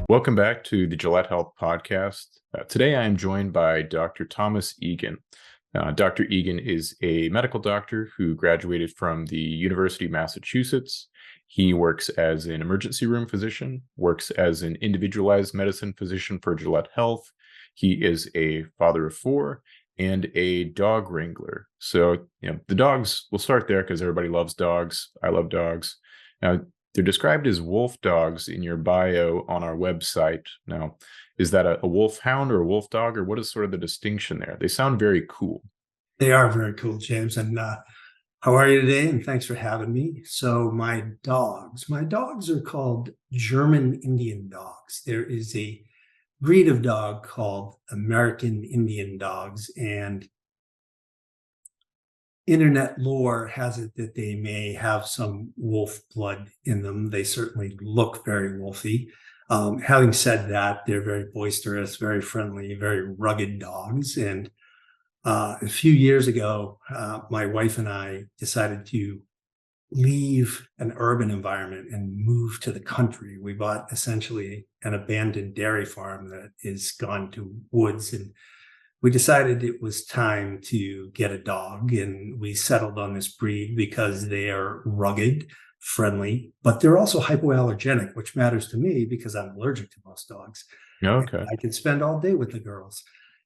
Welcome back to the Gillett Health podcast. Today I am joined by Dr. Thomas Egan. Dr. Egan is a medical doctor who graduated from the University of Massachusetts. He works as an emergency room physician, works as an individualized medicine physician for Gillett Health. He is a father of four and a dog wrangler. So, the dogs, we'll start there because everybody loves dogs. I love dogs. Now, they're described as wolf dogs in your bio on our website. Now, is that a wolf hound or a wolf dog, or what is sort of the distinction there? They sound very cool. They are very cool, James. And how are you today? And thanks for having me. So my dogs are called German Indian dogs. There is a breed of dog called American Indian dogs, and internet lore has it that they may have some wolf blood in them. They certainly look very wolfy. Having said that, they're very boisterous, very friendly, very rugged dogs. And a few years ago, my wife and I decided to leave an urban environment and move to the country. We bought essentially an abandoned dairy farm that is gone to woods, and we decided it was time to get a dog. And we settled on this breed because they are rugged, friendly, but they're also hypoallergenic, which matters to me because I'm allergic to most dogs. Okay. I can spend all day with the girls.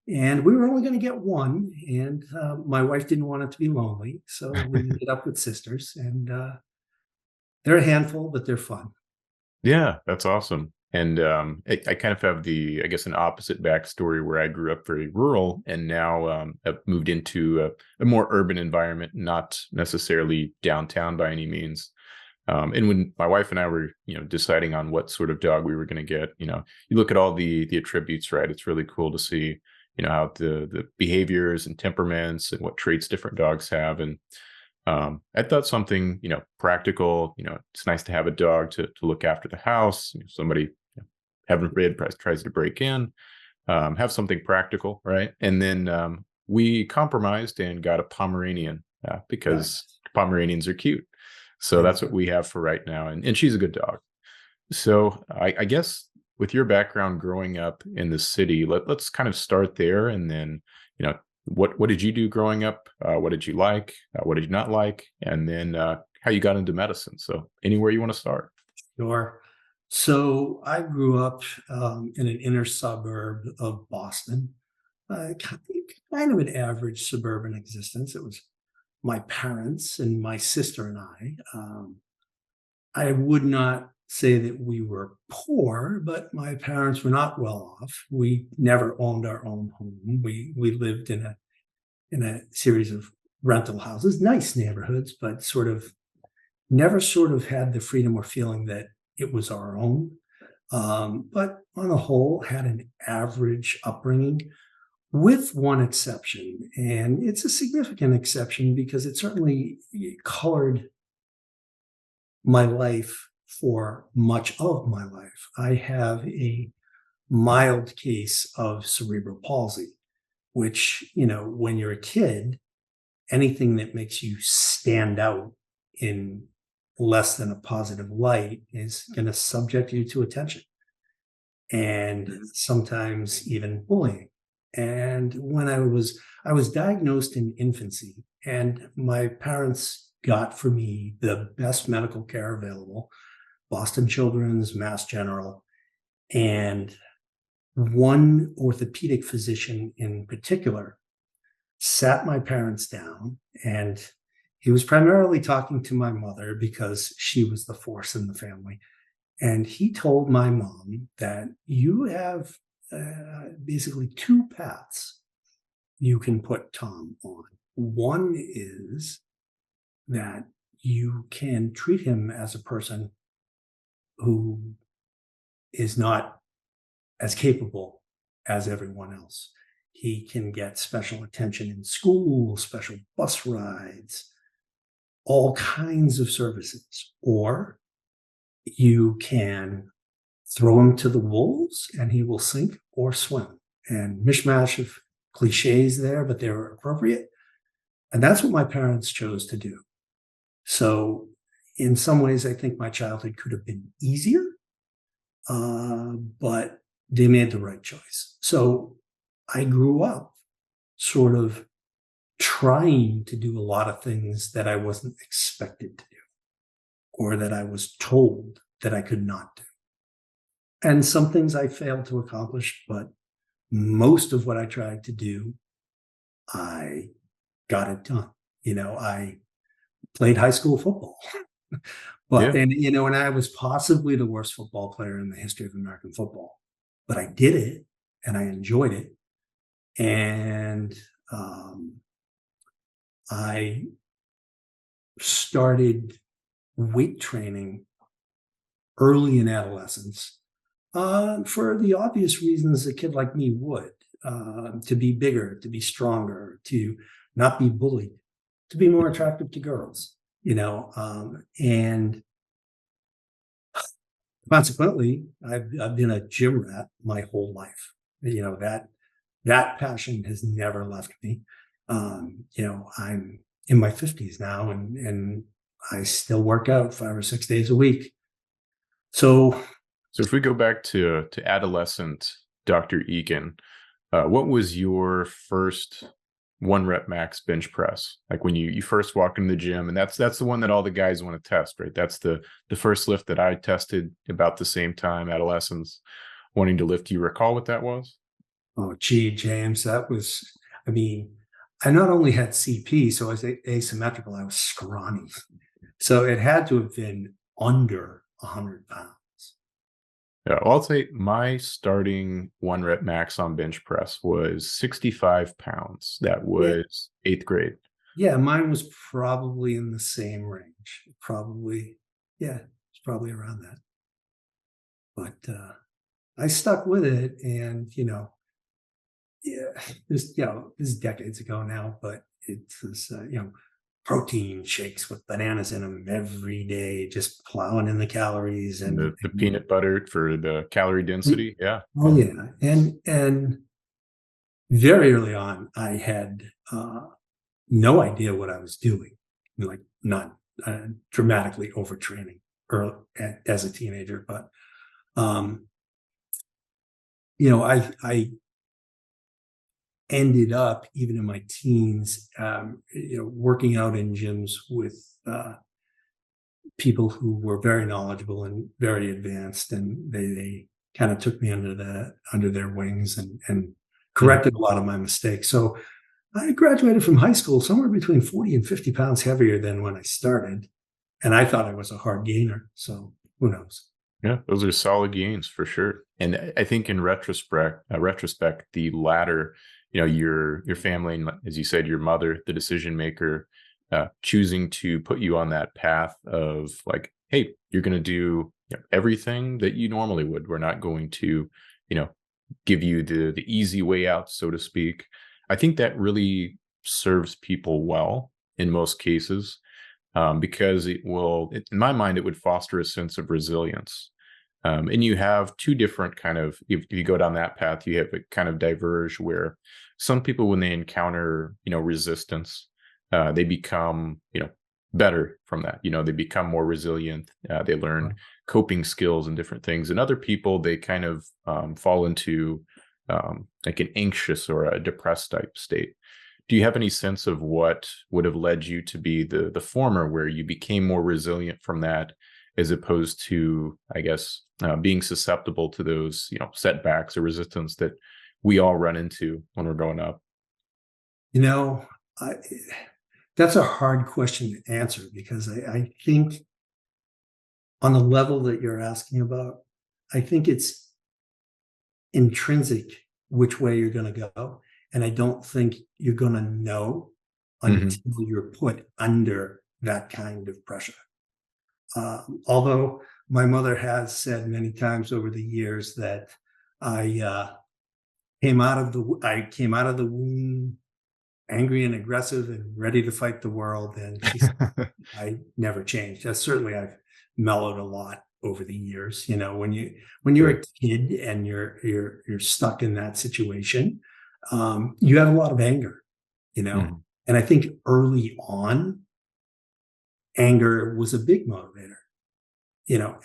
And we were only going to get one, and my wife didn't want it to be lonely, so we ended up with sisters. And they're a handful, but they're fun. Yeah, that's awesome. And I kind of have I guess, an opposite backstory where I grew up very rural and now have moved into a more urban environment, not necessarily downtown by any means. And when my wife and I were, deciding on what sort of dog we were going to get, you look at all the attributes, right? It's really cool to see, how the behaviors and temperaments and what traits different dogs have. And I thought something, practical, it's nice to have a dog to look after the house. Somebody, heaven forbid, tries to break in, have something practical, right? And then we compromised and got a Pomeranian because Nice. Pomeranians are cute. So They that's what we have for right now. And she's a good dog. So I guess with your background growing up in the city, let's kind of start there. And then, what did you do growing up? What did you like? What did you not like? And then how you got into medicine. So anywhere you want to start. Sure. So I grew up in an inner suburb of Boston, kind of an average suburban existence. It was my parents and my sister and I. I would not say that we were poor, but my parents were not well off. We never owned our own home. We lived in a series of rental houses, nice neighborhoods, but sort of never sort of had the freedom or feeling that it was our own. But on the whole, had an average upbringing with one exception. And it's a significant exception because it certainly colored my life for much of my life. I have a mild case of cerebral palsy, which, when you're a kid, anything that makes you stand out in less than a positive light is going to subject you to attention and sometimes even bullying. And when I was diagnosed in infancy, and my parents got for me the best medical care available, Boston Children's, Mass General, and one orthopedic physician in particular sat my parents down, and he was primarily talking to my mother because she was the force in the family. And he told my mom that you have basically two paths you can put Tom on. One is that you can treat him as a person who is not as capable as everyone else. He can get special attention in school, special bus rides, all kinds of services. Or you can throw him to the wolves and he will sink or swim. And mishmash of cliches there, but they were appropriate. And that's what my parents chose to do. So in some ways, I think my childhood could have been easier, but they made the right choice. So I grew up sort of trying to do a lot of things that I wasn't expected to do or that I was told that I could not do. And some things I failed to accomplish, but most of what I tried to do, I got it done. I played high school football, Yeah. and I was possibly the worst football player in the history of American football, but I did it and I enjoyed it. And I started weight training early in adolescence for the obvious reasons a kid like me would to be bigger, to be stronger, to not be bullied, to be more attractive to girls, and consequently, I've been a gym rat my whole life. That passion has never left me. I'm in my 50s now, and I still work out 5 or 6 days a week. So So if we go back to adolescent Dr. Egan, what was your first one rep max bench press? Like when you first walk into the gym, and that's the one that all the guys want to test, right? That's the first lift that I tested about the same time, adolescents wanting to lift. Do you recall what that was? Oh, gee, James, I mean, I not only had CP, so I was asymmetrical, I was scrawny. So it had to have been under 100 pounds. Yeah, well, I'll say my starting one rep max on bench press was 65 pounds. That Yeah. was eighth grade. Yeah, mine was probably in the same range. Probably, yeah, it's probably around that. But I stuck with it, and yeah, this is decades ago now, but it was protein shakes with bananas in them every day, just plowing in the calories And and the peanut butter for the calorie density. Yeah. oh yeah, and very early on, I had no idea what I was doing, like not dramatically overtraining early, as a teenager, but um, I ended up even in my teens, working out in gyms with people who were very knowledgeable and very advanced, and they kind of took me under their wings and Mhm. corrected a lot of my mistakes. So I graduated from high school somewhere between 40 and 50 pounds heavier than when I started. And I thought I was a hard gainer. So who knows? Yeah, those are solid gains for sure. And I think in retrospect, the latter, your family, and as you said, your mother, the decision maker, choosing to put you on that path of like, hey, you're going to do everything that you normally would. We're not going to, you know, give you the easy way out, so to speak. I think that really serves people well in most cases, because in my mind, it would foster a sense of resilience. And you have two different kind of, if you go down that path, you have it kind of diverge where some people, when they encounter, resistance, they become, better from that. They become more resilient. They learn coping skills and different things. And other people, they kind of fall into like an anxious or a depressed type state. Do you have any sense of what would have led you to be the former, where you became more resilient from that, as opposed to, I guess, being susceptible to those, setbacks or resistance that we all run into when we're growing up? You know, I, that's a hard question to answer because I think on the level that you're asking about, I think it's intrinsic which way you're going to go. And I don't think you're going to know Hmm. until you're put under that kind of pressure. Although my mother has said many times over the years that I I came out of the womb angry and aggressive and ready to fight the world, and she said I never changed. Certainly, I've mellowed a lot over the years. When you're a Good. kid and you're stuck in that situation, you have a lot of anger. You know, Hmm. and I think early on, anger was a big motivator.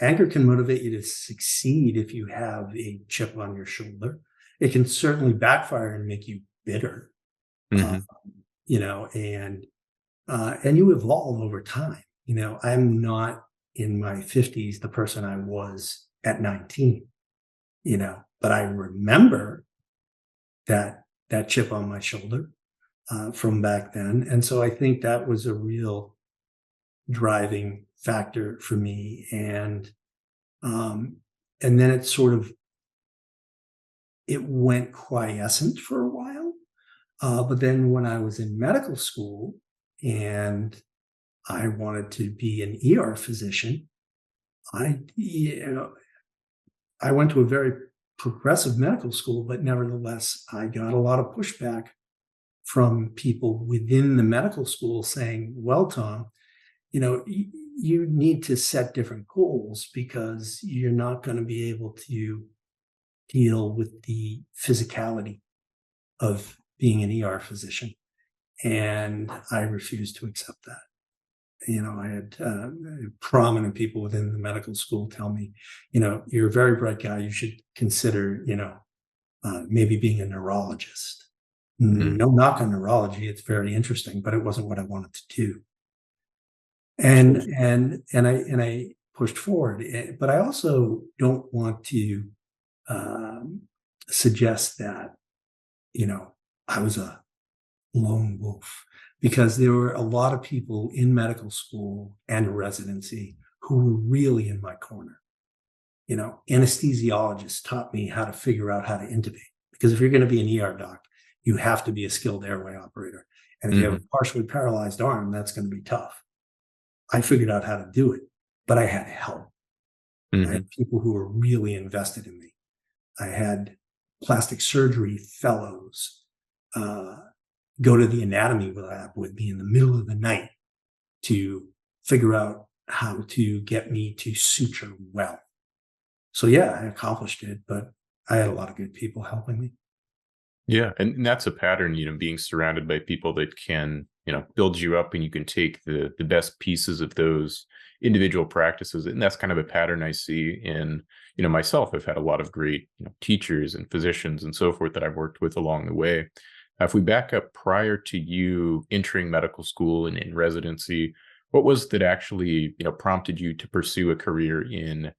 anger can motivate you to succeed if you have a chip on your shoulder. It can certainly backfire and make you bitter, uh, Hmm. and you evolve over time. I'm not in my 50s the person I was at 19, but I remember that chip on my shoulder from back then. And so I think that was a real driving factor for me. Um, and then it went quiescent for a while. But then when I was in medical school and I wanted to be an ER physician, I, you know, I went to a very progressive medical school, but nevertheless, I got a lot of pushback from people within the medical school saying, well, Tom, you need to set different goals because you're not going to be able to deal with the physicality of being an ER physician. And I refused to accept that. I had prominent people within the medical school tell me, you're a very bright guy. You should consider, maybe being a neurologist. No knock on neurology. It's very interesting, but it wasn't what I wanted to do. And Sure. I pushed forward. But I also don't want to um, suggest that, I was a lone wolf because there were a lot of people in medical school and residency who were really in my corner. Anesthesiologists taught me how to figure out how to intubate because if you're going to be an ER doc, you have to be a skilled airway operator. And if you have Hmm. a partially paralyzed arm, that's going to be tough. I figured out how to do it, but I had help. I Hmm. had people who were really invested in me. I had plastic surgery fellows uh, go to the anatomy lab with me in the middle of the night to figure out how to get me to suture well. So yeah, I accomplished it, but I had a lot of good people helping me. Yeah, and that's a pattern, being surrounded by people that can, build you up and you can take the best pieces of those individual practices. And that's kind of a pattern I see in, myself. I've had a lot of great, teachers and physicians and so forth that I've worked with along the way. If we back up prior to you entering medical school and in residency, what was that actually, prompted you to pursue a career in,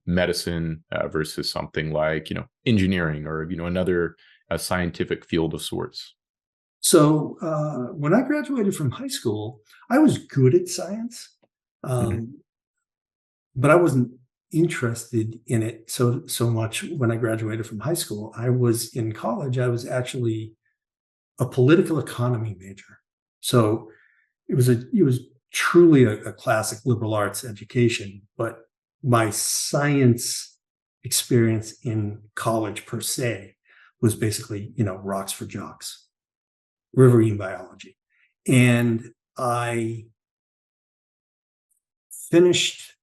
medicine versus something like, engineering or, another a scientific field of sorts? So when I graduated from high school, I was good at science, Mhm. um, but I wasn't interested in it so much when I graduated from high school. I was in college. I was actually a political economy major. So it was truly a classic liberal arts education, but my science experience in college per se was basically, rocks for jocks, riverine biology. And I finished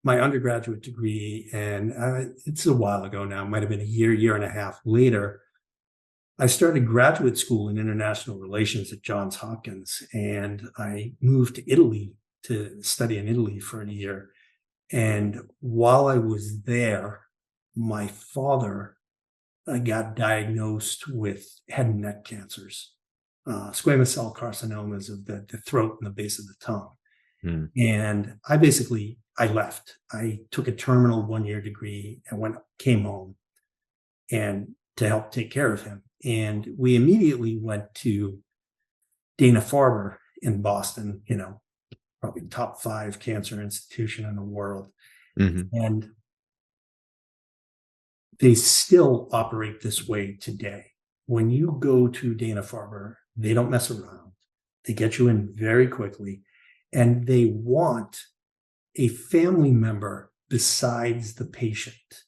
my undergraduate degree, and it's a while ago now, it might have been a year and a half later. I started graduate school in international relations at Johns Hopkins, and I moved to Italy to study in Italy for a year. And while I was there, my father got diagnosed with head and neck cancers, squamous cell carcinomas of the throat and the base of the tongue. Mm. And I left. I took a terminal 1 year degree and came home and to help take care of him. And we immediately went to Dana-Farber in Boston, probably top 5 cancer institution in the world. Mhm. And they still operate this way today. When you go to Dana-Farber, they don't mess around. They get you in very quickly, and they want a family member besides the patient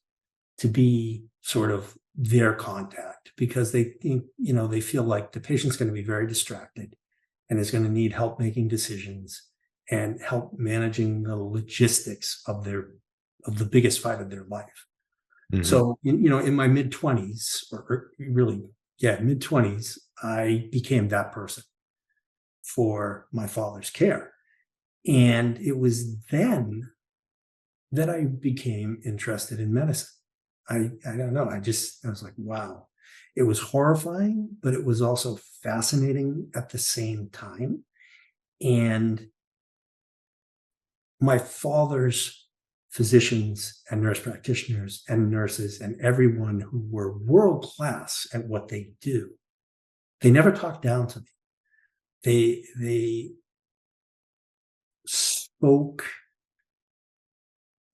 to be sort of their contact because they think, they feel like the patient's going to be very distracted and is going to need help making decisions and help managing the logistics of the biggest fight of their life. Mhm. So, in my mid 20s, or really, yeah, mid 20s, I became that person for my father's care. And it was then that I became interested in medicine. I don't know. I was like, wow. It was horrifying, but it was also fascinating at the same time. And my father's physicians and nurse practitioners and nurses and everyone who were world class at what they do, they never talked down to me. They spoke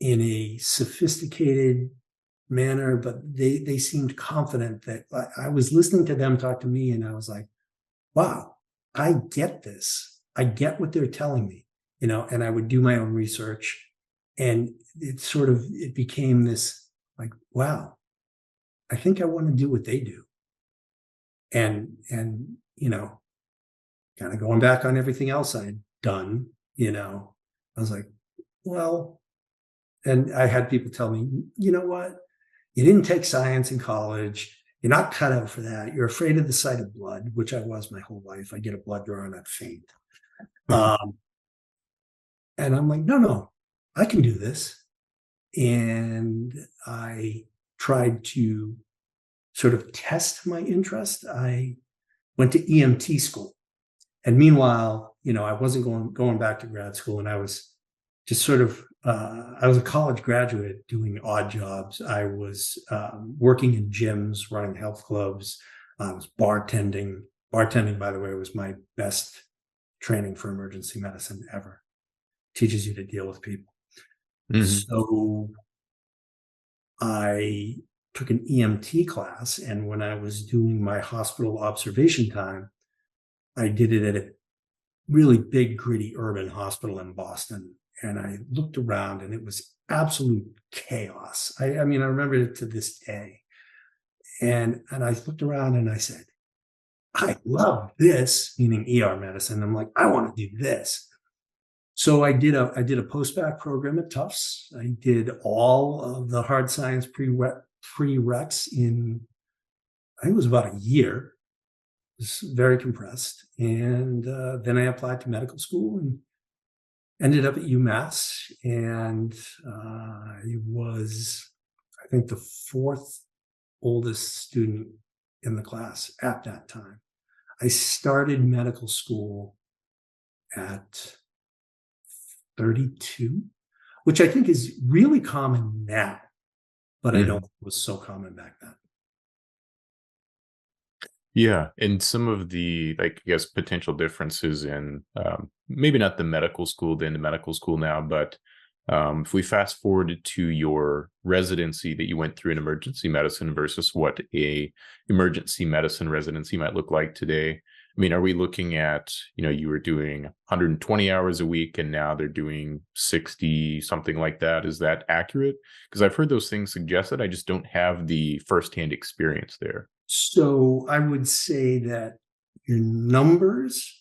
in a sophisticated manner, but they seemed confident that I was listening to them talk to me, and I was like, wow, I get this. I get what they're telling me, and I would do my own research. And it became this like, wow, I think I want to do what they do. And kind of going back on everything else I'd done, I was like, well, and I had people tell me, you know what? You didn't take science in college. You're not cut out for that. You're afraid of the sight of blood, which I was my whole life. I get a blood draw and I'd faint. And I'm like, no, I can do this. And I tried to sort of test my interest. I went to EMT school. And meanwhile, I wasn't going back to grad school, and I was just sort of I was a college graduate doing odd jobs. I was working in gyms, running health clubs. I was bartending. Bartending, by the way, was my best training for emergency medicine ever. Teaches you to deal with people. Mm-hmm. So I took an EMT class, and when I was doing my hospital observation time, I did it at a really big, gritty urban hospital in Boston. And I looked around, and it was absolute chaos. I remember it to this day. And I looked around and I said, I love this, meaning ER medicine. I'm like, I want to do this. So I did a post-bac program at Tufts. I did all of the hard science prereqs in, I think it was about a year. It was very compressed. And then I applied to medical school and ended up at UMass. And I was, I think, the fourth oldest student in the class at that time. I started medical school at 32, which I think is really common now, but I don't think it was so common back then. Yeah, and some of the, like, I guess, potential differences in maybe not the medical school then to medical school now, but if we fast forwarded to your residency that you went through in emergency medicine versus what a emergency medicine residency might look like today. I mean, are we looking at, you were doing 120 hours a week and now they're doing 60, something like that? Is that accurate? Because I've heard those things suggested. I just don't have the firsthand experience there. So I would say that your numbers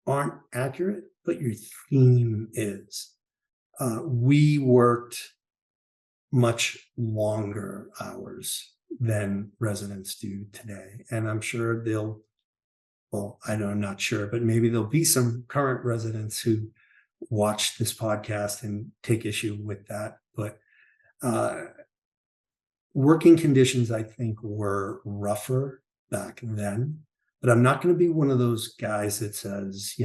aren't accurate, but your theme is. We worked much longer hours than residents do today. And I'm sure I'm not sure, but maybe there'll be some current residents who watch this podcast and take issue with that. But working conditions, I think, were rougher back then. But I'm not going to be one of those guys that says,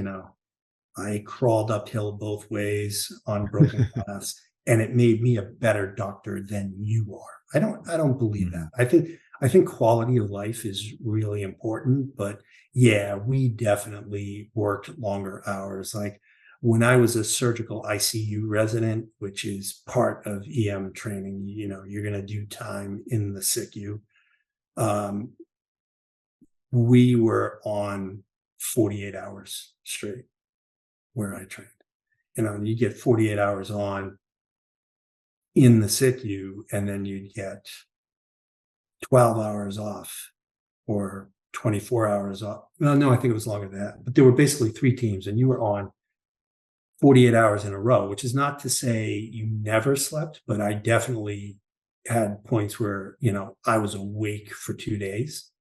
I crawled uphill both ways on broken glass, and it made me a better doctor than you are. I don't believe that. I think quality of life is really important, but yeah, we definitely worked longer hours. Like when I was a surgical ICU resident, which is part of EM training, you're going to do time in the SICU. We were on 48 hours straight where I trained. You get 48 hours on in the SICU, and then you'd get 12 hours off or 24 hours off. Well, no, I think it was longer than that. But there were basically 3 teams, and you were on 48 hours in a row, which is not to say you never slept, but I definitely had points where, I was awake for 2 days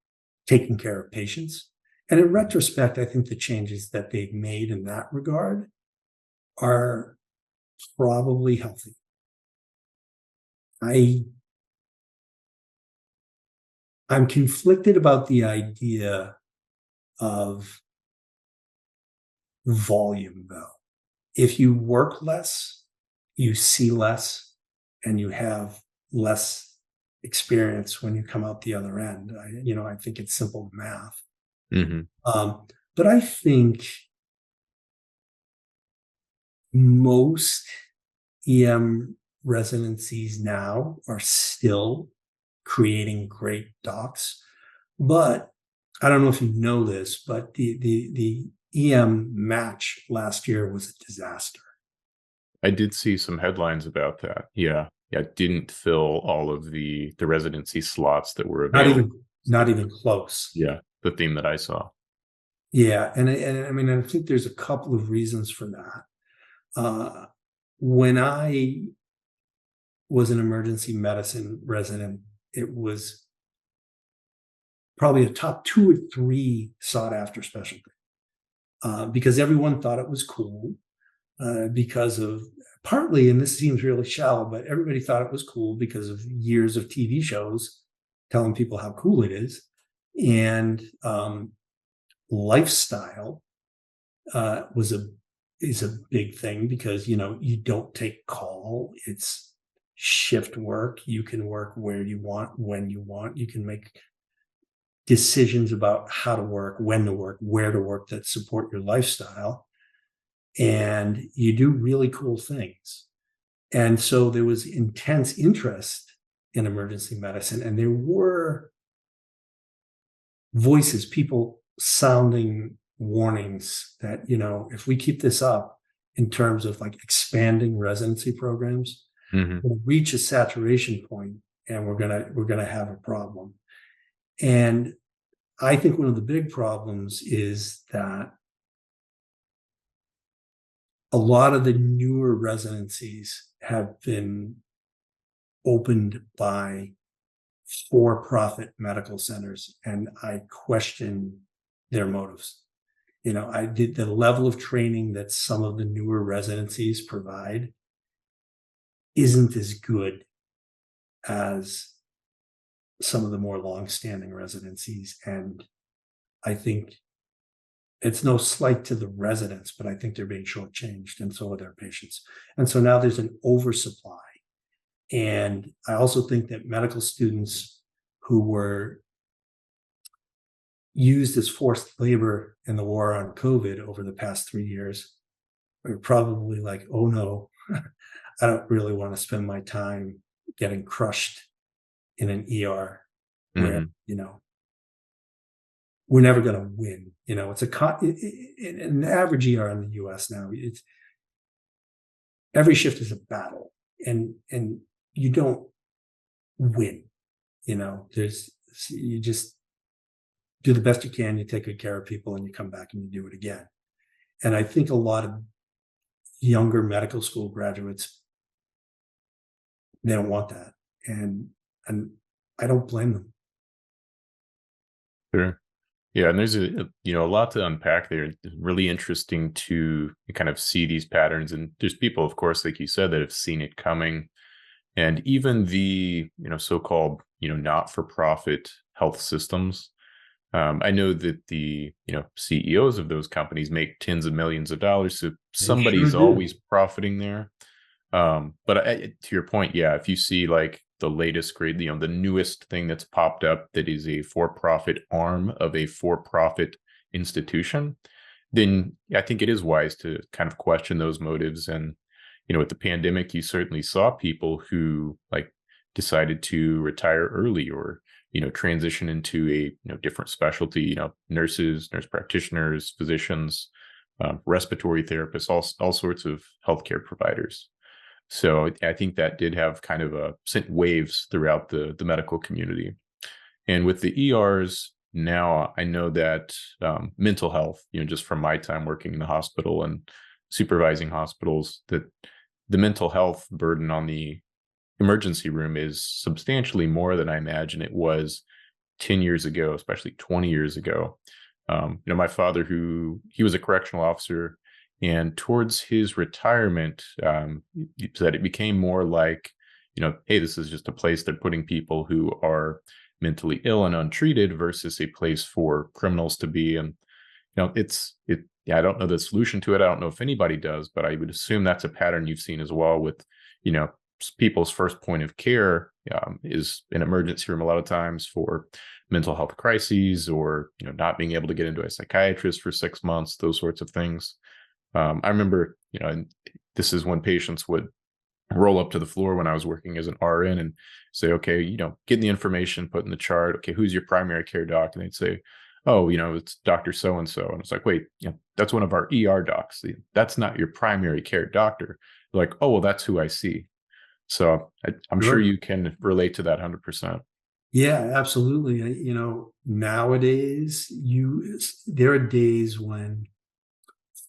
taking care of patients. And in retrospect, I think the changes that they've made in that regard are probably healthy. I I'm conflicted about the idea of volume, though. If you work less, you see less, and you have less experience when you come out the other end. I think it's simple math. Hmm. But I think most EM residencies now are still creating great docs. But I don't know if you know this, but the EM match last year was a disaster. I did see some headlines about that. Yeah. Yeah. It didn't fill all of the residency slots that were Not available. even not even close. Yeah. The theme that I saw. Yeah, and I mean, I think there's a couple of reasons for that. When I was an emergency medicine resident, it was probably a top 2 or 3 sought after specialty, because everyone thought it was cool, because of partly, and this seems really shallow, but everybody thought it was cool because of years of TV shows telling people how cool it is. And lifestyle was a is a big thing because you don't take call. It's shift work. You can work where you want, when you want. You can make decisions about how to work, when to work, where to work that support your lifestyle. And you do really cool things. And so there was intense interest in emergency medicine, and there were voices, people sounding warnings that, if we keep this up in terms of like expanding residency programs, Hmm. we'll reach a saturation point and we're gonna have a problem. And I think one of the big problems is that a lot of the newer residencies have been opened by for-profit medical centers, and I question their motives. I did the level of training that some of the newer residencies provide isn't as good as some of the more long-standing residencies. And I think it's no slight to the residents, but I think they're being shortchanged, and so are their patients. And so now there's an oversupply. And I also think that medical students who were used as forced labor in the war on COVID over the past 3 years are probably like, oh no, I don't really want to spend my time getting crushed in an ER where, Hmm. we're never going to win. It's an average ER in the US now. It's every shift is a battle, and you don't win. There's you just do the best you can, you take good care of people, and you come back and you do it again. And I think a lot of younger medical school graduates, they don't want that. And I don't blame them. Sure. Yeah, and there's a lot to unpack there. It's really interesting to kind of see these patterns, and there's people, of course, like you said, that have seen it coming, and even the so-called not-for-profit health systems. I know that the CEOs of those companies make tens of millions of dollars, so They sure somebody's do. always profiting there. But to your point, yeah, if you see like the latest grade, the newest thing that's popped up that is a for-profit arm of a for-profit institution, then I think it is wise to kind of question those motives. And with the pandemic, you certainly saw people who like decided to retire early or transition into a different specialty. Nurses, nurse practitioners, physicians, respiratory therapists, all sorts of healthcare providers. So I think that did have kind of sent waves throughout the medical community. And with the ERs now, I know that mental health, just from my time working in the hospital and supervising hospitals, that the mental health burden on the emergency room is substantially more than I imagine it was 10 years ago, especially 20 years ago. My father, he was a correctional officer, and towards his retirement, he said it became more like hey, this is just a place they're putting people who are mentally ill and untreated versus a place for criminals to be. And yeah, I don't know the solution to it. I don't know if anybody does, but I would assume that's a pattern you've seen as well with, people's first point of care is an emergency room a lot of times for mental health crises, or, not being able to get into a psychiatrist for 6 months, those sorts of things. I remember, and this is when patients would roll up to the floor when I was working as an RN and say, okay, get the information, put in the chart. Okay, who's your primary care doc? And they'd say, oh, it's Dr. So-and-so. And it's like, wait, that's one of our ER docs. That's not your primary care doctor. They're like, oh, well, that's who I see. So I'm sure Sure. you can relate to that 100%. Yeah, absolutely. Nowadays, there are days when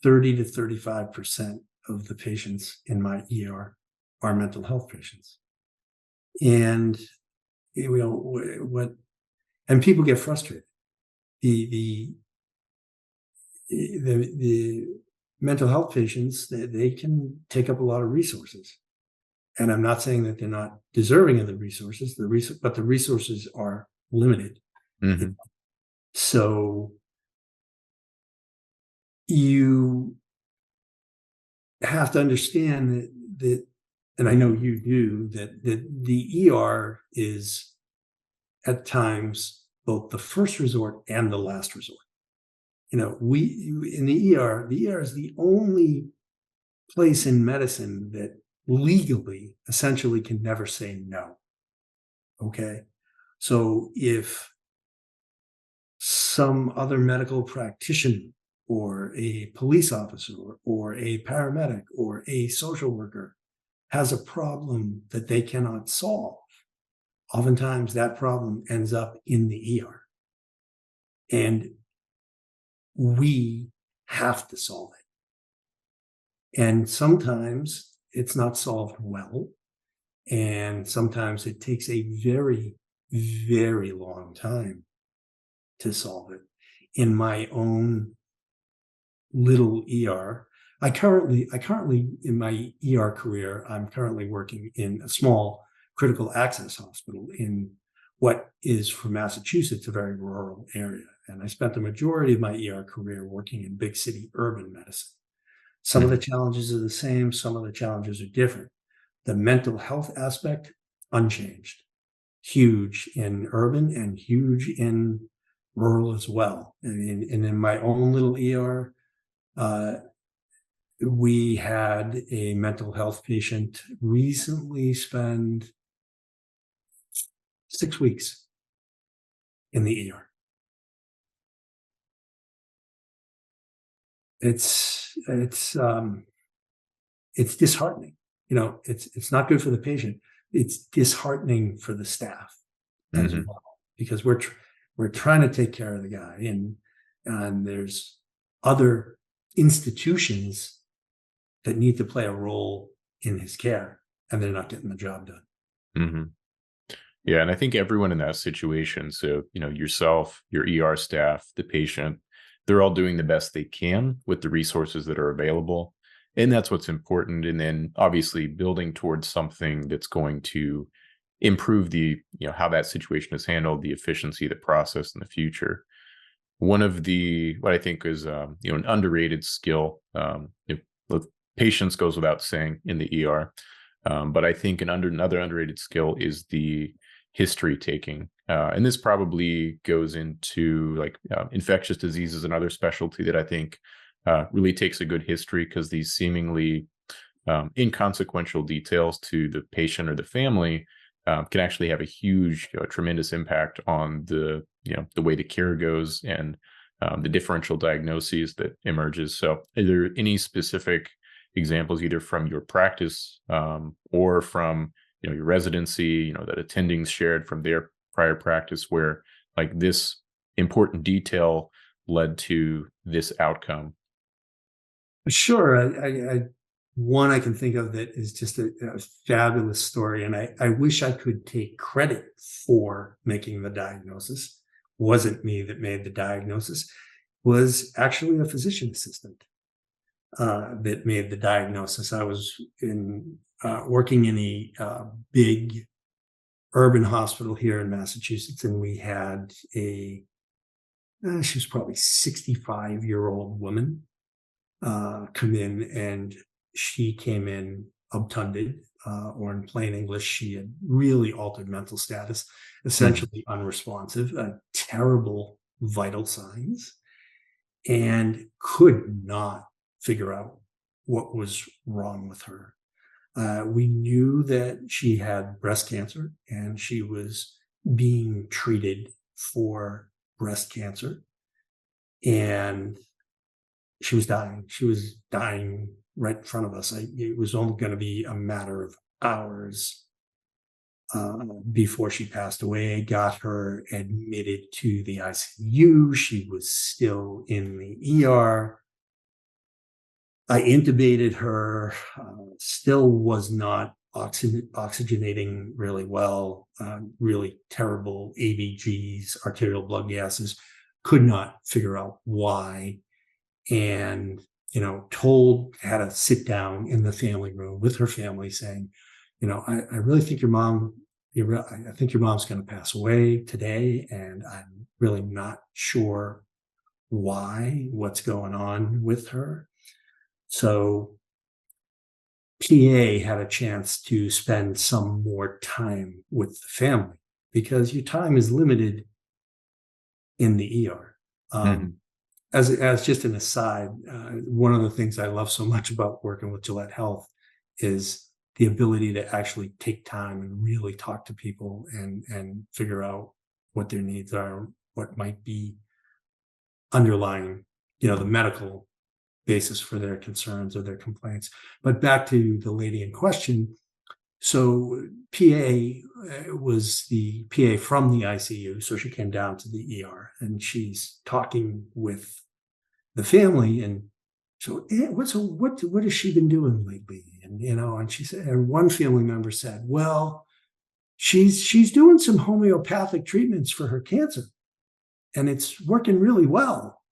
30 to 35% of the patients in my ER are mental health patients. And and people get frustrated. The the mental health patients, they can take up a lot of resources. And I'm not saying that they're not deserving of the resources, but the resources are limited. Hmm. So you have to understand that, and I know you do, that the ER is at times both the first resort and the last resort. In the ER is the only place in medicine that legally essentially can never say no. Okay. So if some other medical practitioner or a police officer or a paramedic or a social worker has a problem that they cannot solve, oftentimes that problem ends up in the ER. And we have to solve it. And sometimes it's not solved well. And sometimes it takes a very, very long time to solve it. In my own little ER, I currently in my ER career, I'm currently working in a small critical access hospital in what is, for Massachusetts, a very rural area. And I spent the majority of my ER career working in big city urban medicine. Some of the challenges are the same, some of the challenges are different. The mental health aspect, unchanged. Huge in urban and huge in rural as well. And in my own little ER, we had a mental health patient recently spend 6 weeks in the ER. It's disheartening. It's not good for the patient. It's disheartening for the staff as Hmm. well, because we're trying to take care of the guy, and there's other institutions that need to play a role in his care, and they're not getting the job done. Hmm. Yeah, and I think everyone in that situation, so, yourself, your ER staff, the patient, they're all doing the best they can with the resources that are available. And that's what's important. And then obviously building towards something that's going to improve how that situation is handled, the efficiency of the process in the future. One of what I think is, an underrated skill, with patience goes without saying in the ER. But I think another underrated skill is the history taking. And this probably goes into like infectious diseases, another specialty that I think really takes a good history, because these seemingly inconsequential details to the patient or the family can actually have a huge, tremendous impact on the way the care goes, and the differential diagnoses that emerges. So are there any specific examples, either from your practice or from your residency, that attendings shared from their prior practice, where like this important detail led to this outcome? Sure. One I can think of that is just a fabulous story, and I wish I could take credit for making the diagnosis. Wasn't me that made the diagnosis, was actually a physician assistant that made the diagnosis. I was in working in a big urban hospital here in Massachusetts, and we had she was probably 65-year-old woman come in, and she came in obtunded, or in plain English, she had really altered mental status, Mm. essentially unresponsive, terrible vital signs, and could not figure out what was wrong with her. We knew that she had breast cancer and she was being treated for breast cancer, and she was dying. She was dying right in front of us. It was only going to be a matter of hours before she passed away. Got her admitted to the ICU. She was still in the ER. I intubated her, still was not oxygenating really well, really terrible ABGs, arterial blood gases, could not figure out why. And, had to sit down in the family room with her family saying, I really think I think your mom's going to pass away today. And I'm really not sure what's going on with her. So PA had a chance to spend some more time with the family because your time is limited in the ER. Mhm. As just an aside, one of the things I love so much about working with Gillett Health is the ability to actually take time and really talk to people and figure out what their needs are, what might be underlying, the medical basis for their concerns or their complaints. But back to the lady in question. So PA was the PA from the ICU. So she came down to the ER and she's talking with the family. And so, what has she been doing lately? And she said, and one family member said, well, she's doing some homeopathic treatments for her cancer and it's working really well.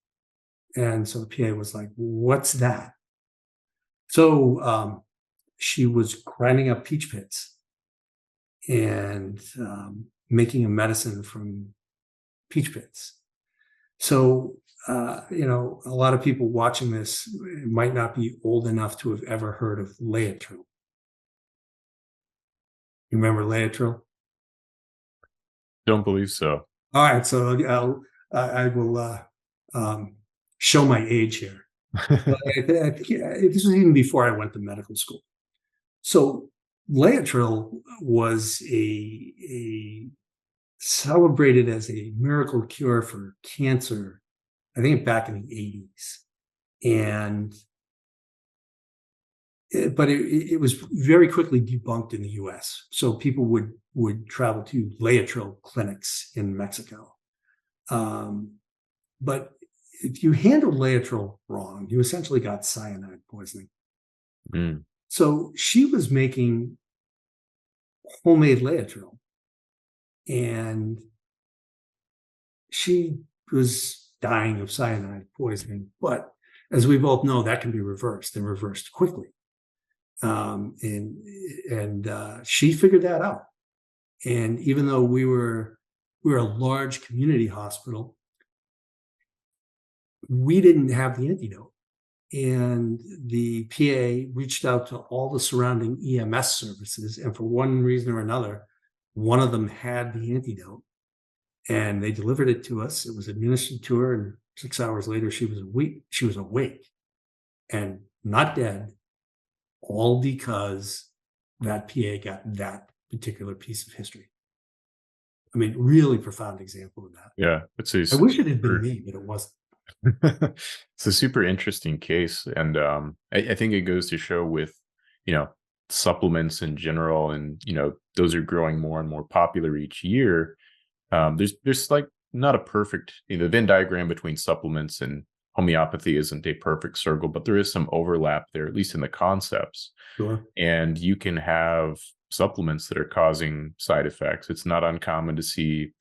And so the PA was like, what's that? So she was grinding up peach pits and making a medicine from peach pits. So, a lot of people watching this might not be old enough to have ever heard of Laetrile. You remember Laetrile? Don't believe so. All right, so I will show my age here. But I think this was even before I went to medical school. So Laetrile was a celebrated as a miracle cure for cancer, I think back in the 80s. And but it was very quickly debunked in the US. So people would travel to Laetrile clinics in Mexico. But if you handled Laetrile wrong, you essentially got cyanide poisoning. Mm. So she was making homemade Laetrile, and she was dying of cyanide poisoning. But as we both know, that can be reversed and reversed quickly. And she figured that out. And even though we were a large community hospital, we didn't have the antidote. And the PA reached out to all the surrounding EMS services, and for one reason or another, one of them had the antidote, and they delivered it to us. It was administered to her, and 6 hours later, she was awake and not dead, all because that PA got that particular piece of history. I mean, really profound example of that. Yeah, it's a I wish it had been super me, but it wasn't. it's a super interesting case, and I think it goes to show with supplements in general, and those are growing more and more popular each year. There's like not a perfect Venn diagram between supplements and homeopathy isn't a perfect circle, but there is some overlap there, at least in the concepts. Sure. And you can have supplements that are causing side effects. It's not uncommon to see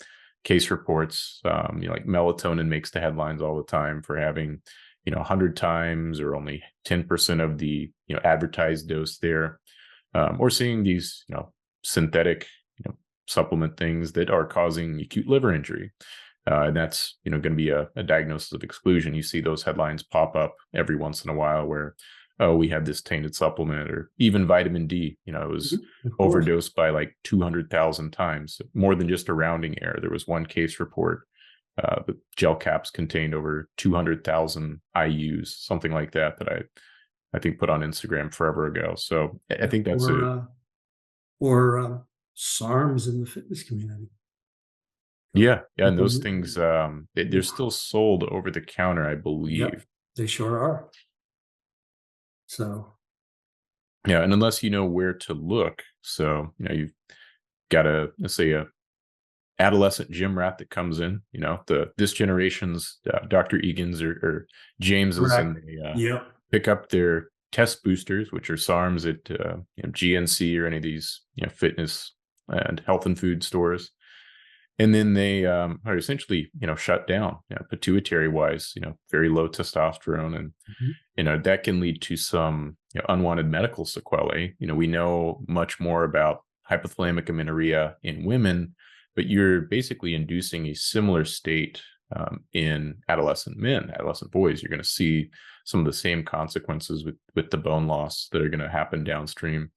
case reports, like melatonin makes the headlines all the time for having 100 times or only 10% of the advertised dose there. or seeing these, synthetic, supplement things that are causing acute liver injury. And that's, going to be a diagnosis of exclusion. You see those headlines pop up every once in a while where, oh, we had this tainted supplement, or even vitamin D, it was Mhm. Of course. overdosed by like 200,000 times, more than just a rounding error. There was one case report, the gel caps contained over 200,000 IUs, something like that, that I think put on Instagram forever ago. So I Yeah. think that's a, Or Sarms in the fitness community. yeah, yeah. And People, those things, they're still sold over the counter, I yep, believe. they sure are. So Yeah. And unless you know where to look, so, you've got let's say a adolescent gym rat that comes in, this generation's Dr. Egan's or James's, correct. and they Yep. pick up their test boosters, which are SARMs at GNC or any of these fitness and health and food stores, and then they are essentially shut down, pituitary wise, very low testosterone, and Mhm. that can lead to some unwanted medical sequelae. We know much more about hypothalamic amenorrhea in women, but you're basically inducing a similar state in adolescent men, adolescent boys. You're going to see some of the same consequences with the bone loss that are going to happen downstream.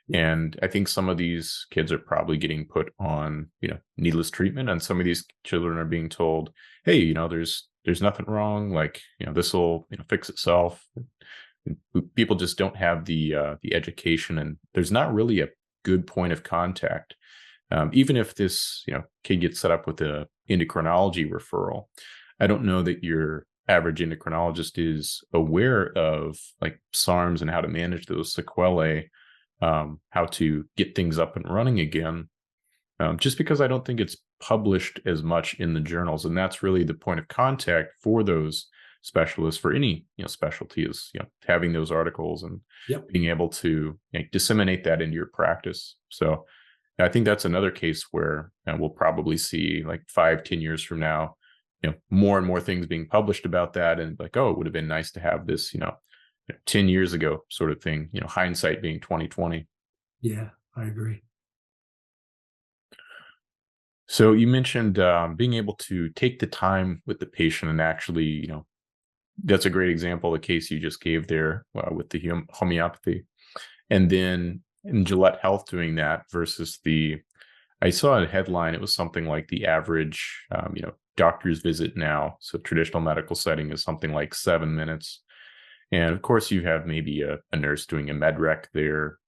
Yeah. And I think some of these kids are probably getting put on, needless treatment. And some of these children are being told, hey, there's nothing wrong. Like, this will, fix itself. And people just don't have the education, and there's not really a good point of contact. Even if this, kid gets set up with a endocrinology referral, I don't know that your average endocrinologist is aware of like SARMs and how to manage those sequelae, how to get things up and running again, just because I don't think it's published as much in the journals. And that's really the point of contact for those specialists for any specialty, is having those articles and Yep. being able to disseminate that into your practice. So I think that's another case where we'll probably see like 5-10 years from now, more and more things being published about that, and like, oh, it would have been nice to have this 10 years ago sort of thing, hindsight being 2020. Yeah, I agree. So you mentioned being able to take the time with the patient and actually, that's a great example, the case you just gave there with the homeopathy. And then in Gillett Health doing that versus I saw a headline, it was something like the average, doctor's visit now. So traditional medical setting is something like 7 minutes. And of course, you have maybe a nurse doing a med rec there.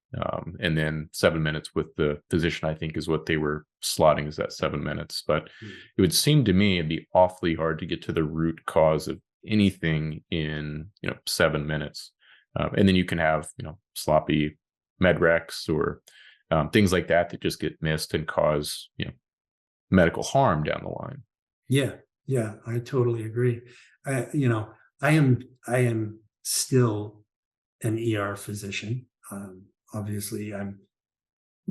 And then 7 minutes with the physician, I think, is what they were slotting, is that 7 minutes. But it would seem to me it'd be awfully hard to get to the root cause of anything in 7 minutes. And then you can have sloppy med recs or things like that just get missed and cause medical harm down the line. Yeah, yeah, I totally agree. I, you know, I am still an ER physician. Obviously, I'm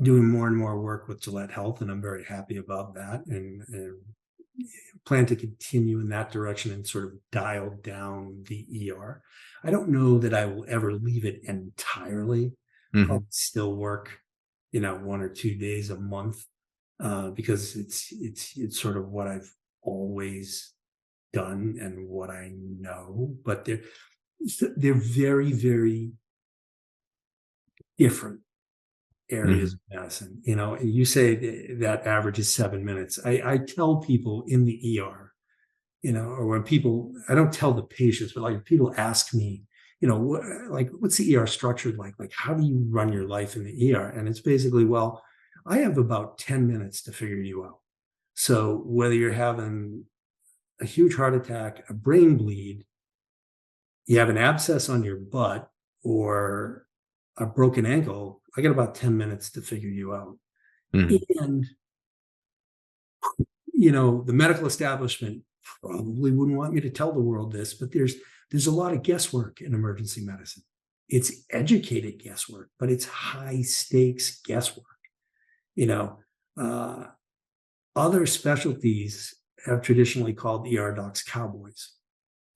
doing more and more work with Gillette Health, and I'm very happy about that, and plan to continue in that direction and sort of dial down the ER. I don't know that I will ever leave it entirely. I'll Hmm. still work, 1 or 2 days a month, because it's sort of what I've always done and what I know. But they're very, very different areas Hmm. of medicine. You say that average is 7 minutes. I tell people in the ER, or when people, I don't tell the patients, but like people ask me, what's the ER structured like? Like, how do you run your life in the ER? And it's basically, well, I have about 10 minutes to figure you out. So whether you're having a huge heart attack, a brain bleed, you have an abscess on your butt, or a broken ankle, I got about 10 minutes to figure you out. Hmm. And, the medical establishment probably wouldn't want me to tell the world this, but there's a lot of guesswork in emergency medicine. It's educated guesswork, but it's high stakes guesswork. You know, uh, Other specialties have traditionally called ER docs cowboys.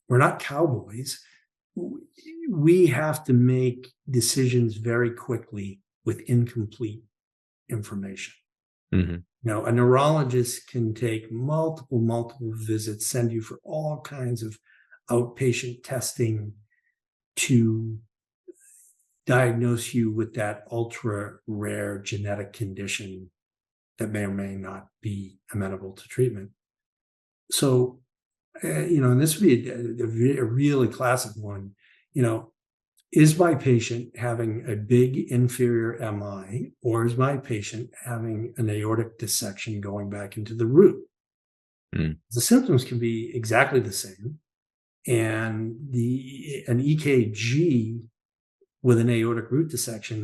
We're not cowboys. We have to make decisions very quickly with incomplete information. Hmm. A neurologist can take multiple visits, send you for all kinds of outpatient testing to diagnose you with that ultra rare genetic condition that may or may not be amenable to treatment. So, and this would be a really classic one, is my patient having a big inferior MI, or is my patient having an aortic dissection going back into the root? Mm. The symptoms can be exactly the same, and an EKG with an aortic root dissection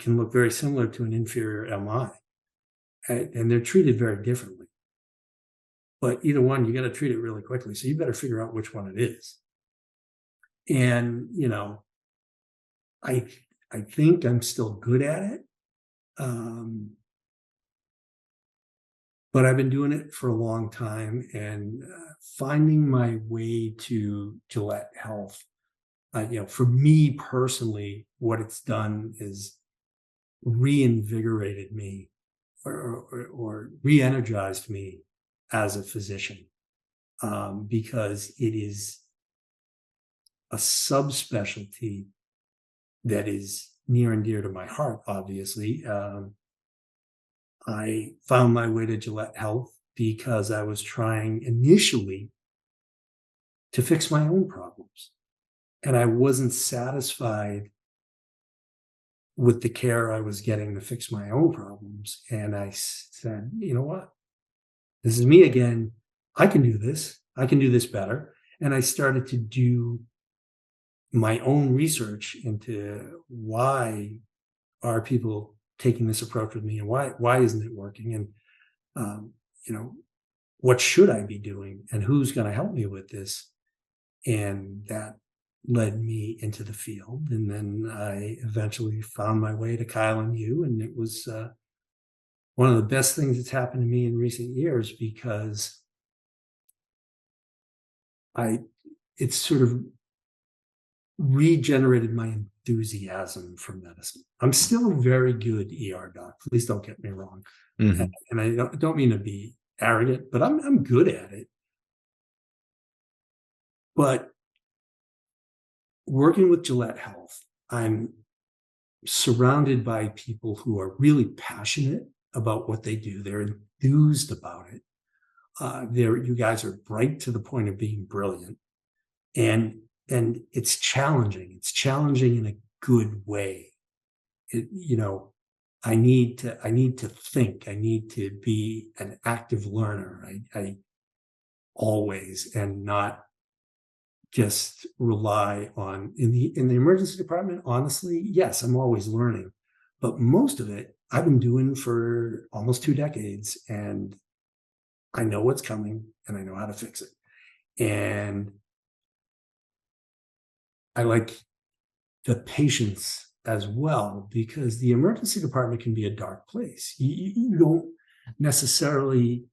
can look very similar to an inferior MI, and they're treated very differently. But either one, you got to treat it really quickly, so you better figure out which one it is. And I think I'm still good at it, but I've been doing it for a long time, and finding my way to Gillett Health. For me personally, what it's done is reinvigorated me or re-energized me as a physician, because it is a subspecialty that is near and dear to my heart, obviously. I found my way to Gillett Health because I was trying initially to fix my own problems. And I wasn't satisfied with the care I was getting to fix my own problems. And I said, you know what? This is me again. I can do this. I can do this better. And I started to do my own research into why are people taking this approach with me, and why isn't it working? And, what should I be doing, and who's going to help me with this? And that led me into the field. And then I eventually found my way to Kyle and you. And it was one of the best things that's happened to me in recent years, because it's sort of regenerated my enthusiasm for medicine. I'm still a very good ER doc. Please don't get me wrong. Hmm. And I don't mean to be arrogant, but I'm good at it. But working with Gillett Health, I'm surrounded by people who are really passionate about what they do. They're enthused about it. You guys are bright to the point of being brilliant, and it's challenging. It's challenging in a good way. I need to think. I need to be an active learner. I always, and not just rely on in the emergency department. Honestly, yes, I'm always learning, but most of it I've been doing for almost 2 decades, and I know what's coming and I know how to fix it. And I like the patients as well, because the emergency department can be a dark place. You don't necessarily,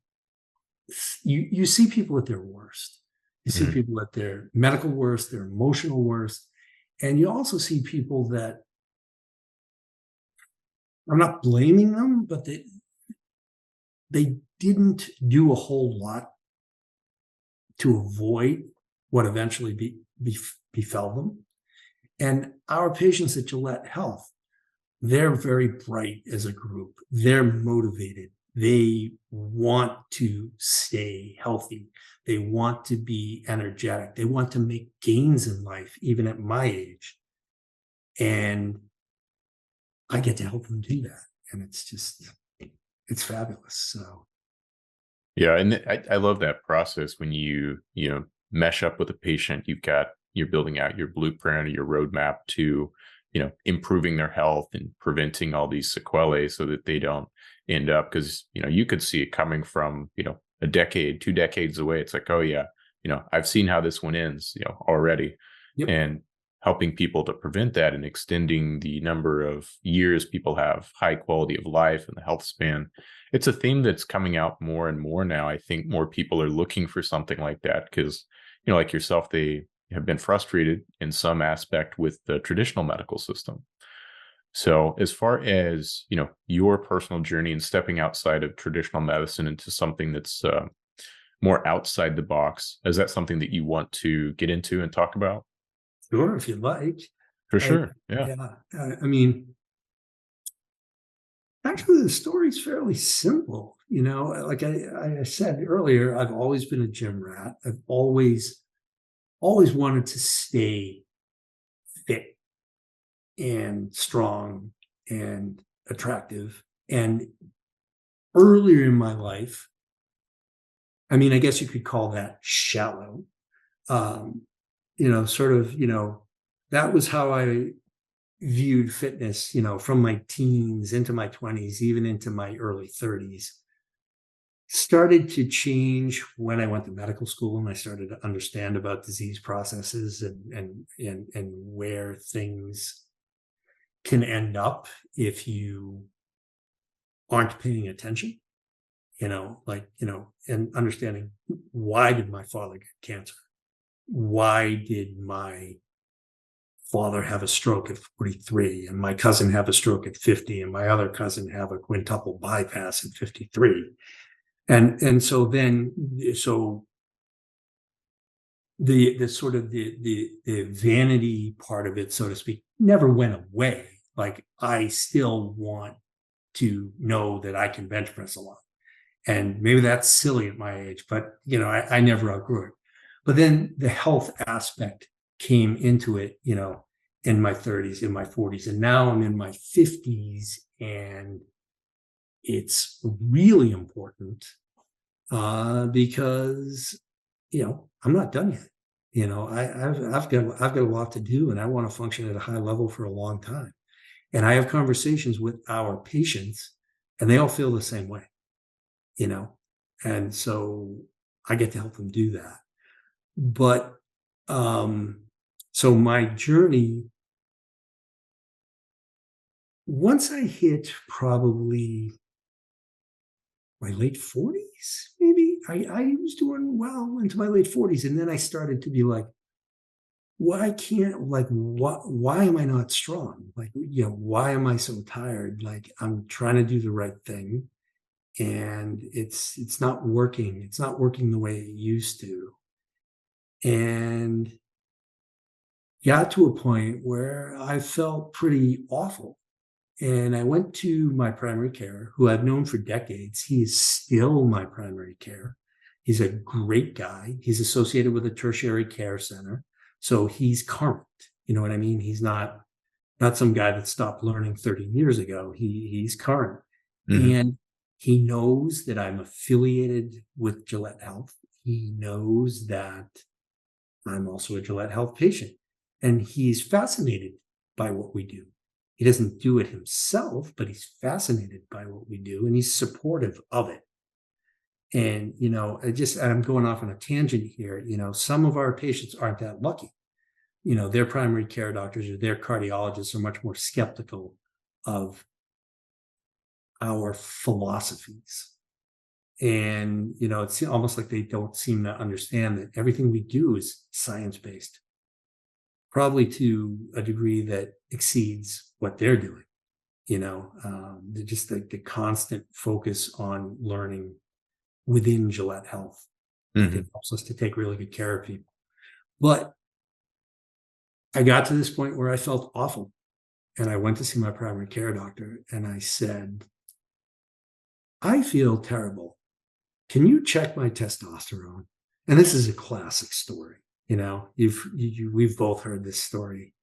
you see people at their worst. You see people at their medical worst, their emotional worst. And you also see people that, I'm not blaming them, but they didn't do a whole lot to avoid what eventually befell them. And our patients at Gillett Health, they're very bright as a group. They're motivated. They want to stay healthy. They want to be energetic. They want to make gains in life, even at my age. And I get to help them do that. And it's fabulous. So. Yeah. And I love that process when you mesh up with a patient. You're building out your blueprint or your roadmap to, improving their health and preventing all these sequelae so that they don't end up, because, you could see it coming from, a decade, 2 decades away. It's like, oh yeah, I've seen how this one ends, already. Yep. And helping people to prevent that and extending the number of years people have high quality of life and the health span. It's a theme that's coming out more and more now. I think more people are looking for something like that because, like yourself, they have been frustrated in some aspect with the traditional medical system. So as far as, your personal journey and stepping outside of traditional medicine into something that's more outside the box, is that something that you want to get into and talk about? Sure, if you like. For I, sure. Yeah. yeah, I mean, actually, the story's fairly simple. Like I said earlier, I've always been a gym rat. I've always wanted to stay fit and strong and attractive. And earlier in my life, I mean, I guess you could call that shallow. Um, sort of, that was how I viewed fitness, from my teens into my 20s, even into my early 30s. Started to change when I went to medical school and I started to understand about disease processes and where things can end up if you aren't paying attention, and understanding, why did my father get cancer? Why did my father have a stroke at 43 and my cousin have a stroke at 50 and my other cousin have a quintuple bypass at 53? And so the sort of the vanity part of it, so to speak, never went away. Like, I still want to know that I can bench press a lot. And maybe that's silly at my age, but I never outgrew it. But then the health aspect came into it, in my 30s, in my 40s, and now I'm in my 50s, and it's really important because I'm not done yet. I've got a lot to do, and I want to function at a high level for a long time. And I have conversations with our patients, and they all feel the same way. And so I get to help them do that. But so my journey, once I hit probably my late 40s, maybe I was doing well into my late 40s. And then I started to be like, why am I not strong? Like, why am I so tired? Like, I'm trying to do the right thing, and it's not working. It's not working the way it used to. And got to a point where I felt pretty awful. And I went to my primary care, who I've known for decades. He is still my primary care. He's a great guy. He's associated with a tertiary care center. So he's current. You know what I mean? He's not some guy that stopped learning 30 years ago. He's current. Mhm. And he knows that I'm affiliated with Gillett Health. He knows that I'm also a Gillett Health patient. And he's fascinated by what we do. He doesn't do it himself, but he's fascinated by what we do, and he's supportive of it. And, I'm going off on a tangent here. Some of our patients aren't that lucky. Their primary care doctors or their cardiologists are much more skeptical of our philosophies. And, it's almost like they don't seem to understand that everything we do is science-based, probably to a degree that exceeds what they're doing. Just the constant focus on learning within Gillette Health, I think, Mhm. helps us to take really good care of people. But I got to this point where I felt awful, and I went to see my primary care doctor, and I said, I feel terrible. Can you check my testosterone? And this is a classic story. We've both heard this story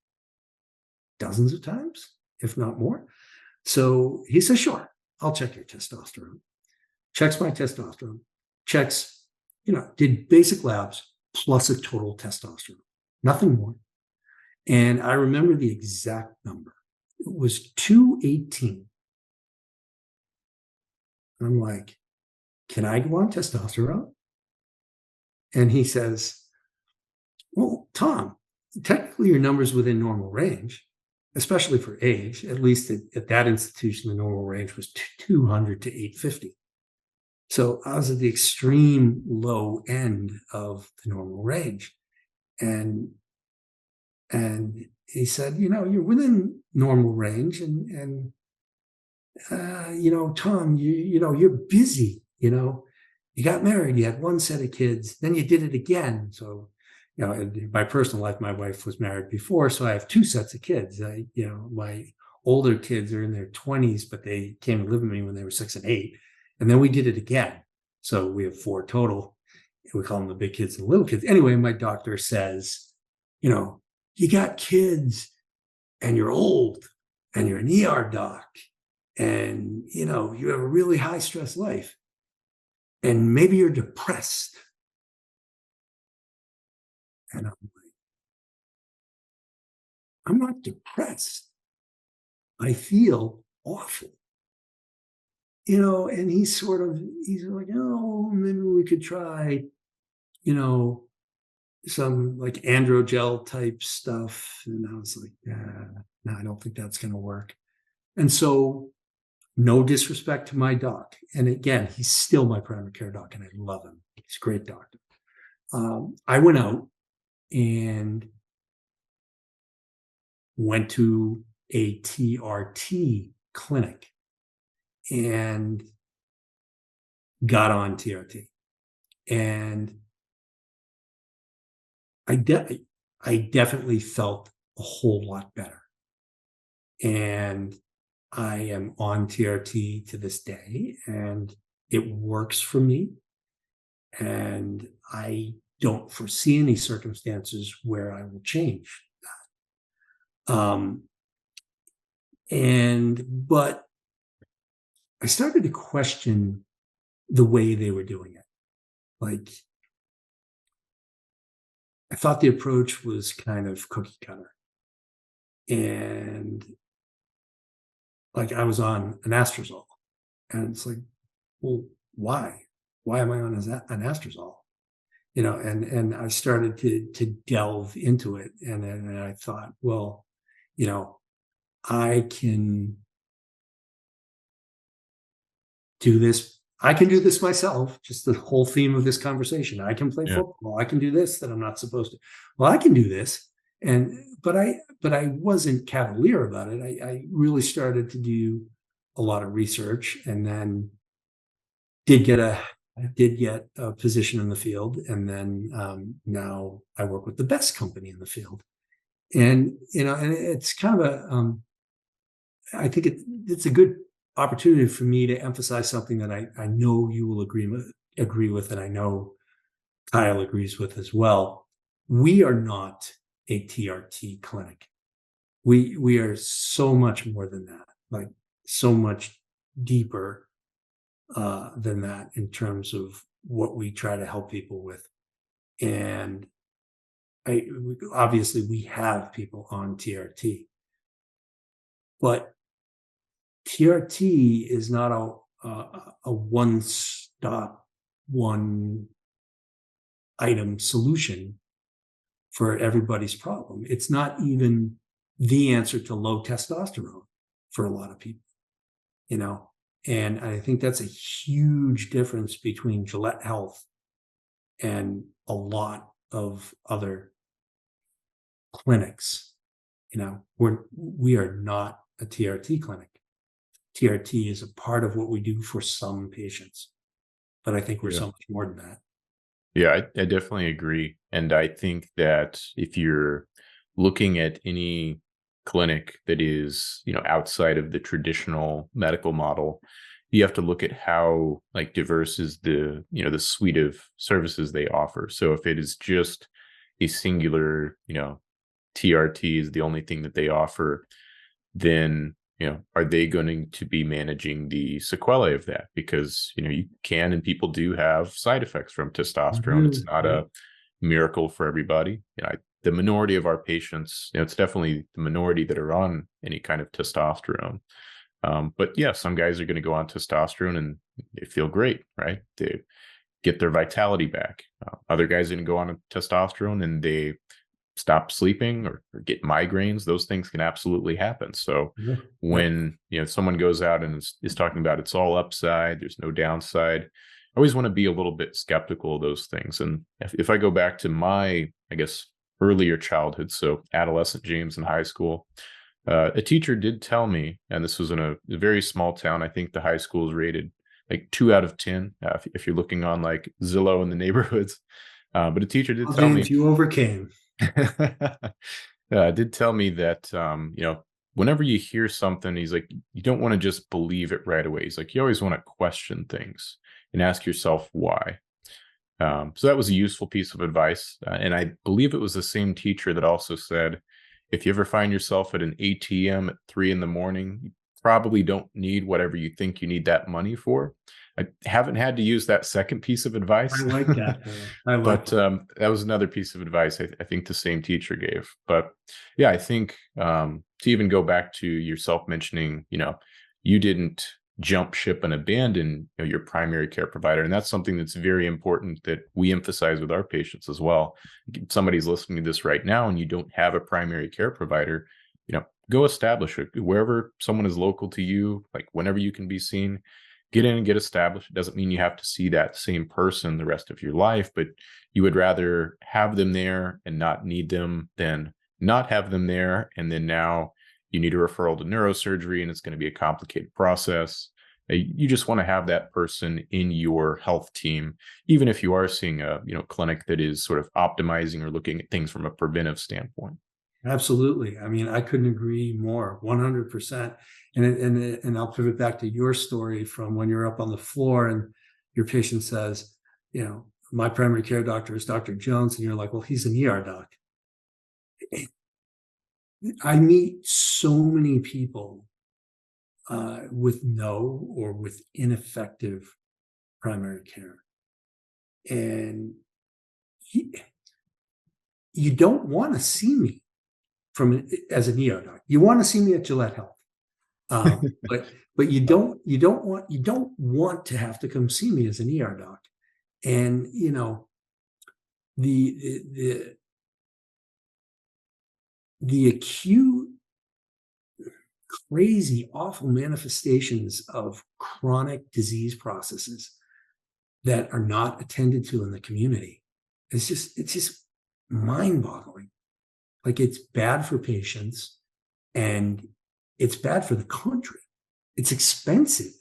dozens of times, if not more. So he says, sure, I'll check your testosterone. Checks my testosterone, checks, did basic labs plus a total testosterone, nothing more. And I remember the exact number. It was 218. I'm like, can I go on testosterone? And he says, well, Tom, technically your number's within normal range, especially for age. At least at that institution, the normal range was 200 to 850. So I was at the extreme low end of the normal range. And he said, you're within normal range, and Tom, you're busy. You got married, you had one set of kids, then you did it again. So, in my personal life, my wife was married before, so I have two sets of kids. My older kids are in their 20s, but they came and lived with me when they were 6 and 8. And then we did it again. So we have 4 total. We call them the big kids and the little kids. Anyway, my doctor says, you got kids and you're old and you're an ER doc and, you have a really high stress life and maybe you're depressed. And I'm not depressed. I feel awful. And he's like, oh, maybe we could try, some like androgel type stuff. And I was like, no, I don't think that's going to work. And so, no disrespect to my doc. And again, he's still my primary care doc and I love him. He's a great doctor. I went out and went to a TRT clinic and got on TRT. And I definitely felt a whole lot better. And I am on TRT to this day, and it works for me. And I don't foresee any circumstances where I will change that. But I started to question the way they were doing it. Like, I thought the approach was kind of cookie cutter. And like I was on an anastrozole. And it's like, well, why? Why am I on an anastrozole? And I started to delve into it. And I thought, well, I can do this. I can do this myself. Just the whole theme of this conversation. I can play football. I can do this that I'm not supposed to. Well, I can do this. But I wasn't cavalier about it. I really started to do a lot of research, and then did get a position in the field. And then now I work with the best company in the field. And and it's kind of I think it's a good opportunity for me to emphasize something that I know you will agree with, and I know Kyle agrees with as well. We are not a TRT clinic. We are so much more than that, like so much deeper than that in terms of what we try to help people with. And obviously we have people on TRT, but TRT is not a one-stop, one item solution for everybody's problem. It's not even the answer to low testosterone for a lot of people, and I think that's a huge difference between Gillett Health and a lot of other clinics. We are not a TRT clinic. TRT is a part of what we do for some patients, but I think we're so much more than that. Yeah, I definitely agree. And I think that if you're looking at any clinic that is, outside of the traditional medical model, you have to look at how diverse is the suite of services they offer. So if it is just a singular, TRT is the only thing that they offer, then are they going to be managing the sequelae of that? Because, you can and people do have side effects from testosterone. It's not a miracle for everybody. The minority of our patients, it's definitely the minority that are on any kind of testosterone. But yeah, some guys are going to go on testosterone and they feel great, right? They get their vitality back. Other guys are going to go on testosterone and they stop sleeping or get migraines. Those things can absolutely happen. So when someone goes out and is talking about it's all upside, there's no downside, I always want to be a little bit skeptical of those things. And if I go back to my, earlier childhood, so adolescent James in high school. A teacher did tell me, and this was in a very small town. I think the high school is rated like 2 out of 10 if you're looking on like Zillow in the neighborhoods. But a teacher did Well, tell James, me, you overcame. did tell me that whenever you hear something, he's like, you don't want to just believe it right away. He's like, you always want to question things and ask yourself why. So that was a useful piece of advice. And I believe it was the same teacher that also said, if you ever find yourself at an ATM at 3 in the morning, you probably don't need whatever you think you need that money for. I haven't had to use that second piece of I advice, like that. I like but that. that was another piece of advice I think the same teacher gave. But yeah, I think to even go back to yourself mentioning, you didn't jump ship and abandon your primary care provider, and that's something that's very important that we emphasize with our patients as well. Somebody's listening to this right now and you don't have a primary care provider, go establish it wherever someone is local to you, like whenever you can be seen. Get in and get established. It doesn't mean you have to see that same person the rest of your life, but you would rather have them there and not need them than not have them there, and then now you need a referral to neurosurgery and it's going to be a complicated process. You just want to have that person in your health team, even if you are seeing a clinic that is sort of optimizing or looking at things from a preventive standpoint. Absolutely. I mean, I couldn't agree more, 100%. And I'll pivot back to your story from when you're up on the floor and your patient says, my primary care doctor is Dr. Jones. And you're like, well, he's an ER doc. I meet so many people with no or with ineffective primary care. And you don't want to see me as an ER doc. You want to see me at Gillett Health. But you don't want to have to come see me as an ER doc. And the acute, crazy, awful manifestations of chronic disease processes that are not attended to in the community, it's just mind-boggling. Like, it's bad for patients and it's bad for the country. It's expensive,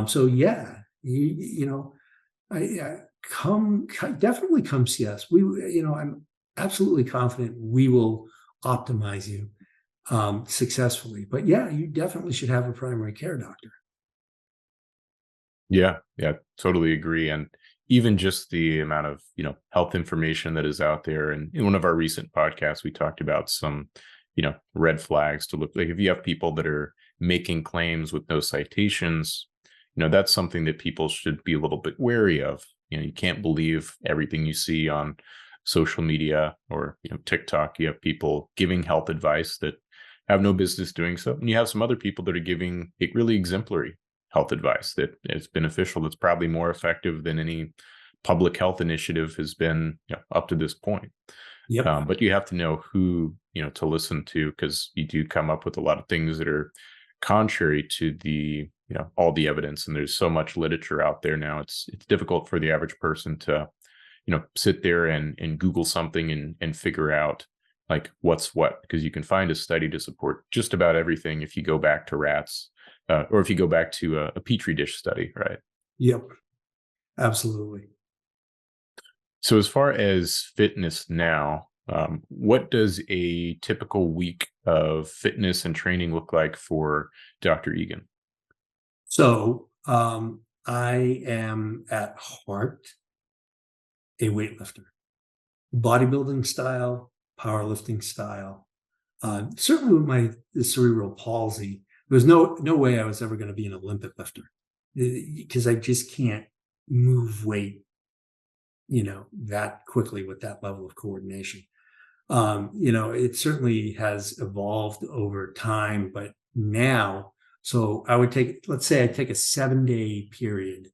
So yeah, definitely come see us. I'm absolutely confident we will optimize you successfully. But yeah, you definitely should have a primary care doctor. Yeah, totally agree. And even just the amount of, health information that is out there. And in one of our recent podcasts, we talked about some, red flags to look like. If you have people that are making claims with no citations, that's something that people should be a little bit wary of. You can't believe everything you see on social media or, TikTok. You have people giving health advice that have no business doing so. And you have some other people that are giving it really exemplary health advice that is beneficial, that's probably more effective than any public health initiative has been up to this point. Yep. But you have to know who to listen to, because you do come up with a lot of things that are contrary to the all the evidence, and there's so much literature out there now. It's difficult for the average person to sit there and Google something and figure out like what's what, because you can find a study to support just about everything if you go back to rats. Or if you go back to a Petri dish study, right? Yep. Absolutely. So as far as fitness now, what does a typical week of fitness and training look like for Dr. Egan? So I am at heart a weightlifter, bodybuilding style, powerlifting style. Certainly with my cerebral palsy, there was no way I was ever going to be an Olympic lifter, because I just can't move weight, that quickly with that level of coordination. It certainly has evolved over time, but now, so I would let's say I take a 7-day period.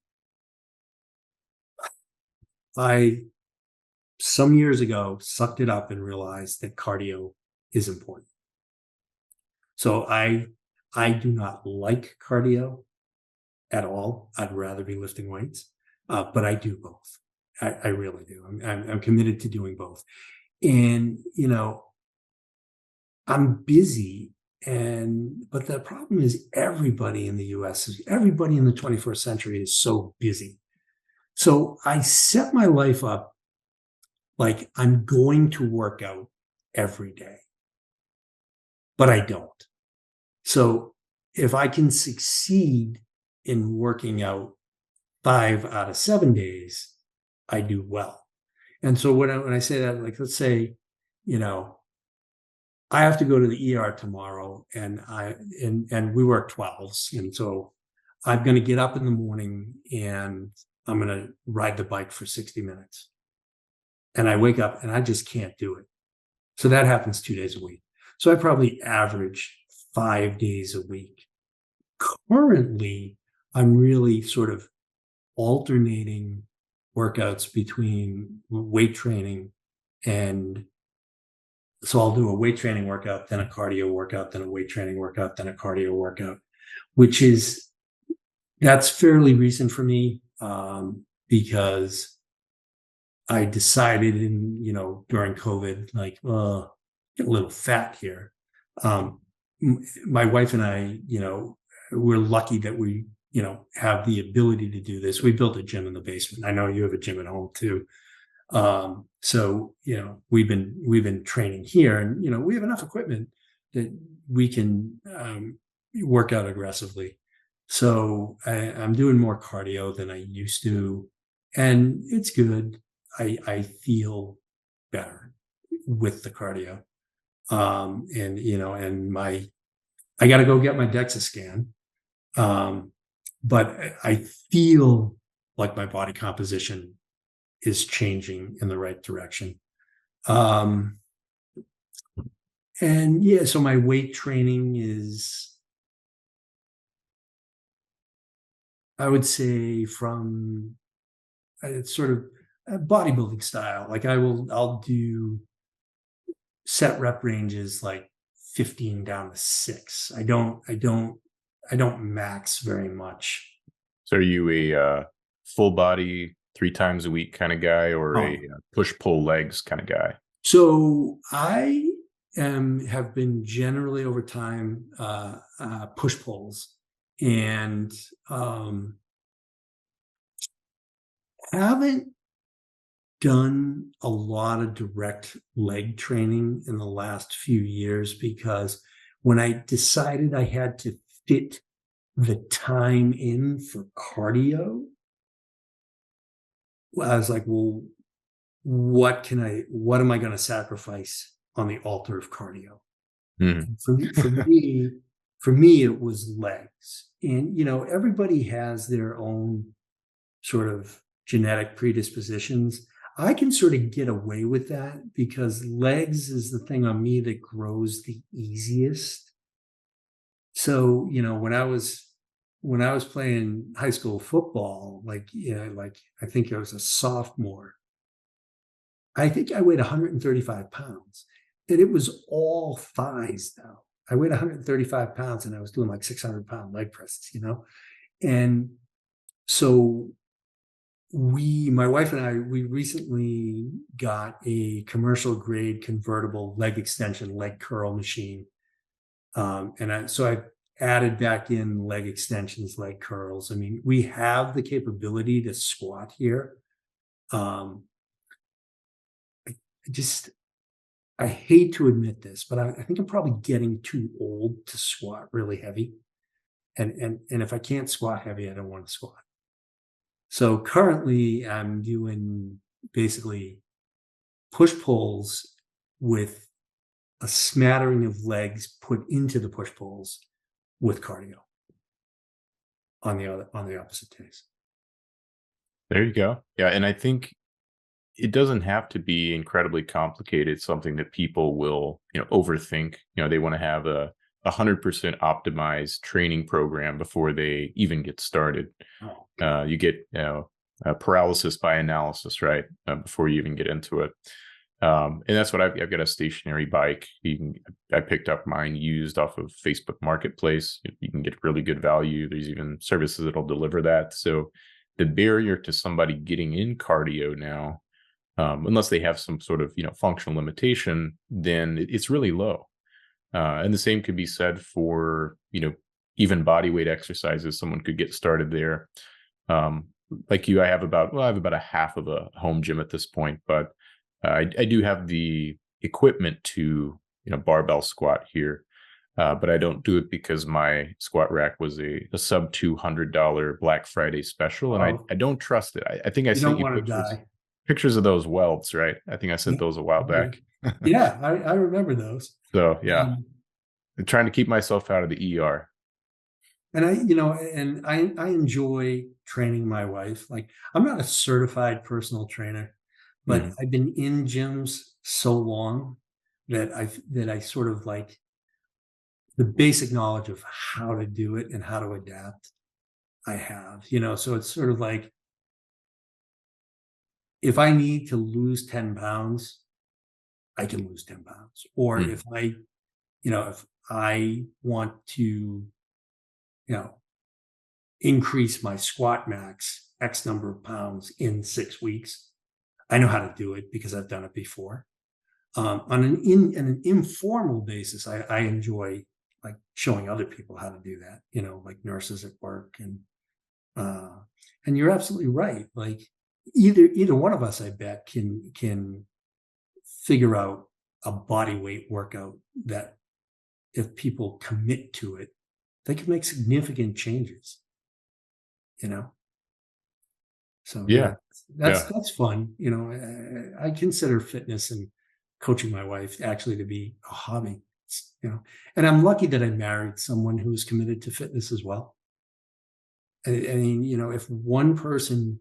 Some years ago, sucked it up and realized that cardio is important. So I do not like cardio at all. I'd rather be lifting weights, but I do both. I really do. I'm committed to doing both. And, I'm busy. But the problem is everybody in the US, everybody in the 21st century is so busy. So I set my life up like I'm going to work out every day, but I don't. So if I can succeed in working out 5 out of 7 days, I do well. And so when I say that, like, let's say, you know, I have to go to the ER tomorrow, and we work 12s, and so I'm going to get up in the morning and I'm going to ride the bike for 60 minutes. And I wake up and I just can't do it. So that happens 2 days a week. So I probably average 5 days a week. Currently, I'm really sort of alternating workouts between weight training, and so I'll do a weight training workout, then a cardio workout, then a weight training workout, then a cardio workout, which is that's fairly recent for me, because I decided during COVID, like, get a little fat here. My wife and I, we're lucky that we, have the ability to do this. We built a gym in the basement. I know you have a gym at home too. So, we've been training here, and, we have enough equipment that we can work out aggressively. So I'm doing more cardio than I used to, and it's good. I feel better with the cardio. I got to go get my DEXA scan. But I feel like my body composition is changing in the right direction. And yeah, so my weight training is, I would say, from it's sort of a bodybuilding style. Like I'll do set rep ranges like 15 down to 6. I don't max very much. So are you a full body 3 times a week kind of guy, or a push pull legs kind of guy? So I have been generally over time push pulls, and haven't done a lot of direct leg training in the last few years, because when I decided I had to fit the time in for cardio, I was like, well, what am I going to sacrifice on the altar of cardio? Mm. For me, it was legs. And, everybody has their own sort of genetic predispositions. I can sort of get away with that because legs is the thing on me that grows the easiest. So, when I was playing high school football, like I think I was a sophomore, I think I weighed 135 pounds, and it was all thighs though. I weighed 135 pounds and I was doing like 600-pound leg presses, And so my wife and I, we recently got a commercial grade convertible leg extension, leg curl machine. So I added back in leg extensions, leg curls. I mean, we have the capability to squat here. I hate to admit this, but I think I'm probably getting too old to squat really heavy. And if I can't squat heavy, I don't want to squat. So currently I'm doing basically push pulls with a smattering of legs put into the push pulls with cardio on the opposite days. There you go. Yeah. And I think it doesn't have to be incredibly complicated. It's something that people will, overthink. They want to have a 100% optimized training program before they even get started. You get, paralysis by analysis, right? Before you even get into it. And that's what I've got a stationary bike. I picked up mine used off of Facebook Marketplace. You can get really good value. There's even services that'll deliver that. So the barrier to somebody getting in cardio now, unless they have some sort of, functional limitation, then it's really low. And the same could be said for, even body weight exercises. Someone could get started there. Um, like you, I have about a half of a home gym at this point, but I do have the equipment to, barbell squat here. But I don't do it because my squat rack was a sub $200 Black Friday special, and Oh, I don't trust it. I think I you sent don't you want to pictures die. pictures of those welds, right? I think I sent Yeah. those a while Yeah. back. Yeah, I remember those. So yeah, Um, I'm trying to keep myself out of the ER. and I enjoy training my wife. Like, I'm not a certified personal trainer, but Mhm. I've been in gyms so long that I sort of like the basic knowledge of how to do it and how to adapt. I have, so it's sort of like if I need to lose 10 pounds, I can lose 10 pounds. Or Mhm. if I want to, increase my squat max X number of pounds in 6 weeks, I know how to do it because I've done it before. On an informal basis, I enjoy like showing other people how to do that, like nurses at work. Uh, and you're absolutely right. Like either one of us, I bet, can figure out a body weight workout that if people commit to it, they can make significant changes, you know? So yeah, Yeah, yeah, that's fun. I consider fitness and coaching my wife actually to be a hobby. And I'm lucky that I married someone who is committed to fitness as well. I mean, if one person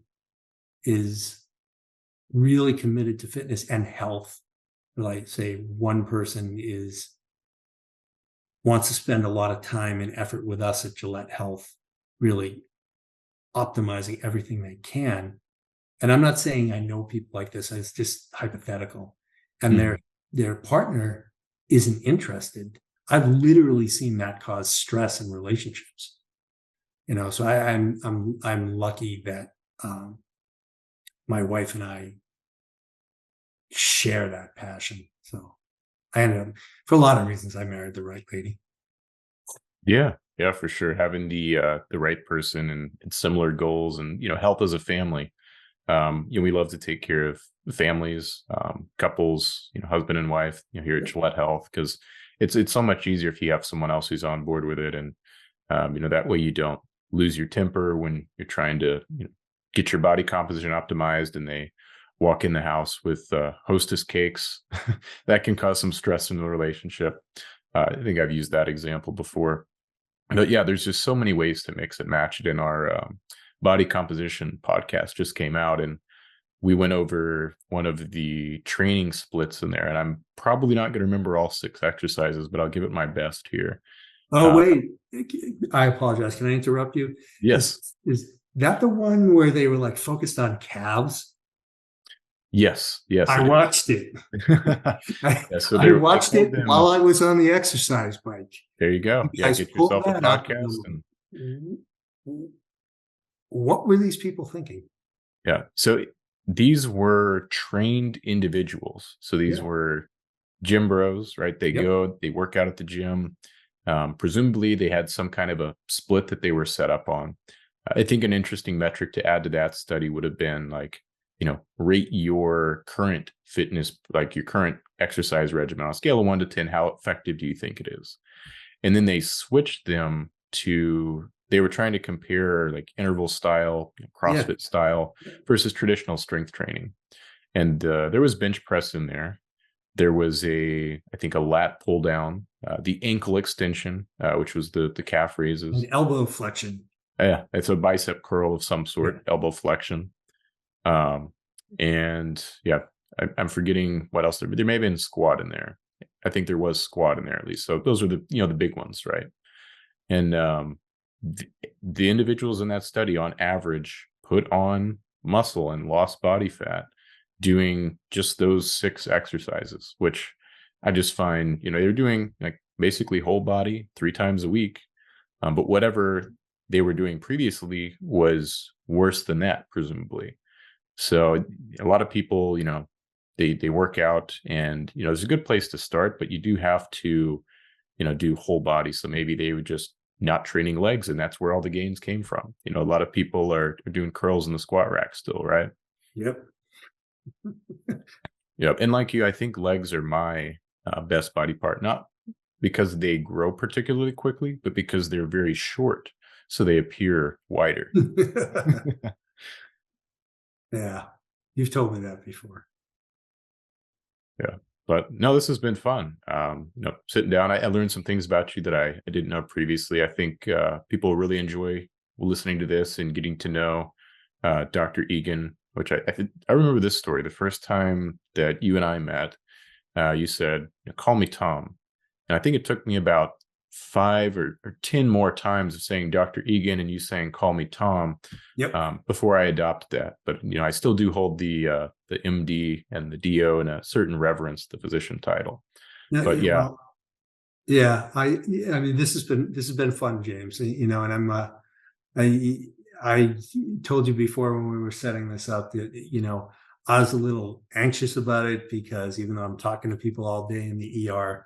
is really committed to fitness and health, like say one person is wants to spend a lot of time and effort with us at Gillett Health, really optimizing everything they can. And I'm not saying I know people like this, it's just hypothetical. And their mhm. their partner isn't interested. I've literally seen that cause stress in relationships. So I'm lucky that um, my wife and I share that passion. So I ended up, for a lot of reasons, I married the right lady. Yeah, yeah, for sure. Having the right person and similar goals, and health as a family. We love to take care of families, couples, husband and wife, here at Gillette Health, because it's so much easier if you have someone else who's on board with it, and that way you don't lose your temper when you're trying to get your body composition optimized, and they walk in the house with hostess cakes. That can cause some stress in the relationship. I think I've used that example before. But yeah, there's just so many ways to mix and match it. In our body composition podcast just came out, and we went over one of the training splits in there. And I'm probably not going to remember all 6 exercises, but I'll give it my best here. Oh Uh, wait, I apologize. Can I interrupt you? yes, Is that the one where they were like focused on calves? yes, yes, I it watched it. is. I, Yeah, so I they watched pulled it while them. I was on the exercise bike. There you go. You Yeah, guys get pulled yourself a that up. podcast, And and what were these people thinking? yeah. So these were trained individuals. So these Yeah. were gym bros, right? They Yep. go, they work out at the gym. Presumably, they had some kind of a split that they were set up on. I think an interesting metric to add to that study would have been like, rate your current fitness, like your current exercise regimen on a scale of 1 to 10. How effective do you think it is? And then they switched them to, they were trying to compare like interval style, Yeah. CrossFit style versus traditional strength training. And there was bench press in there. There was I think a lat pull down, the ankle extension, which was the calf An raises. elbow flexion. Yeah, it's a bicep curl of some Yeah. sort, elbow flexion. Um, and yeah, I'm forgetting what else there may have been squat in there. I think there was squat in there at least. So those are the big ones, right? And the, the individuals in that study on average put on muscle and lost body fat doing just those 6 exercises, which I just find, they're doing like basically whole body 3 times a week. But whatever they were doing previously was worse than that, presumably. So a lot of people, they work out, and it's a good place to start, but you do have to, do whole body. So maybe they would just not training legs, and that's where all the gains came from. A lot of people are doing curls in the squat rack still, right? Yep. Yep. And like you, I think legs are my best body part, not because they grow particularly quickly, but because they're very short, so they appear wider. Yeah. You've told me that before. Yeah. But no, this has been fun. Sitting down, I learned some things about you that I didn't know previously. I think people really enjoy listening to this and getting to know Dr. Egan, which I remember this story. The first time that you and I met, you said, call me Tom. And I think it took me about 5 or 10 more times of saying Dr. Egan and you saying call me Tom, Yep. before I adopted that. But I still do hold the MD and the DO in a certain reverence, the physician title. No, But yeah, well, yeah. I mean, this has been fun, James. And I'm I told you before when we were setting this up that I was a little anxious about it because even though I'm talking to people all day in the ER,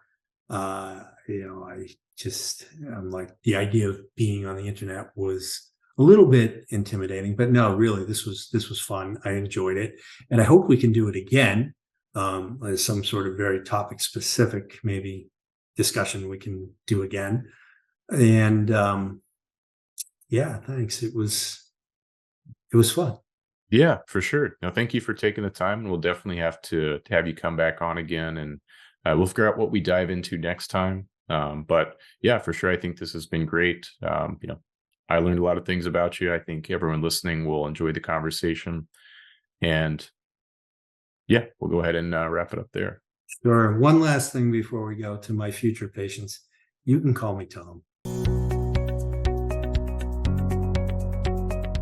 I'm like, the idea of being on the internet was a little bit intimidating, but no, really, this was fun. I enjoyed it, and I hope we can do it again, as some sort of very topic specific, maybe discussion we can do again. And yeah, thanks. It was fun. yeah, for sure. No, thank you for taking the time. And we'll definitely have to have you come back on again, and we'll figure out what we dive into next time. But yeah, for sure. I think this has been great. I learned a lot of things about you. I think everyone listening will enjoy the conversation. And yeah, we'll go ahead and wrap it up there. Sure. One last thing before we go to my future patients. You can call me Tom.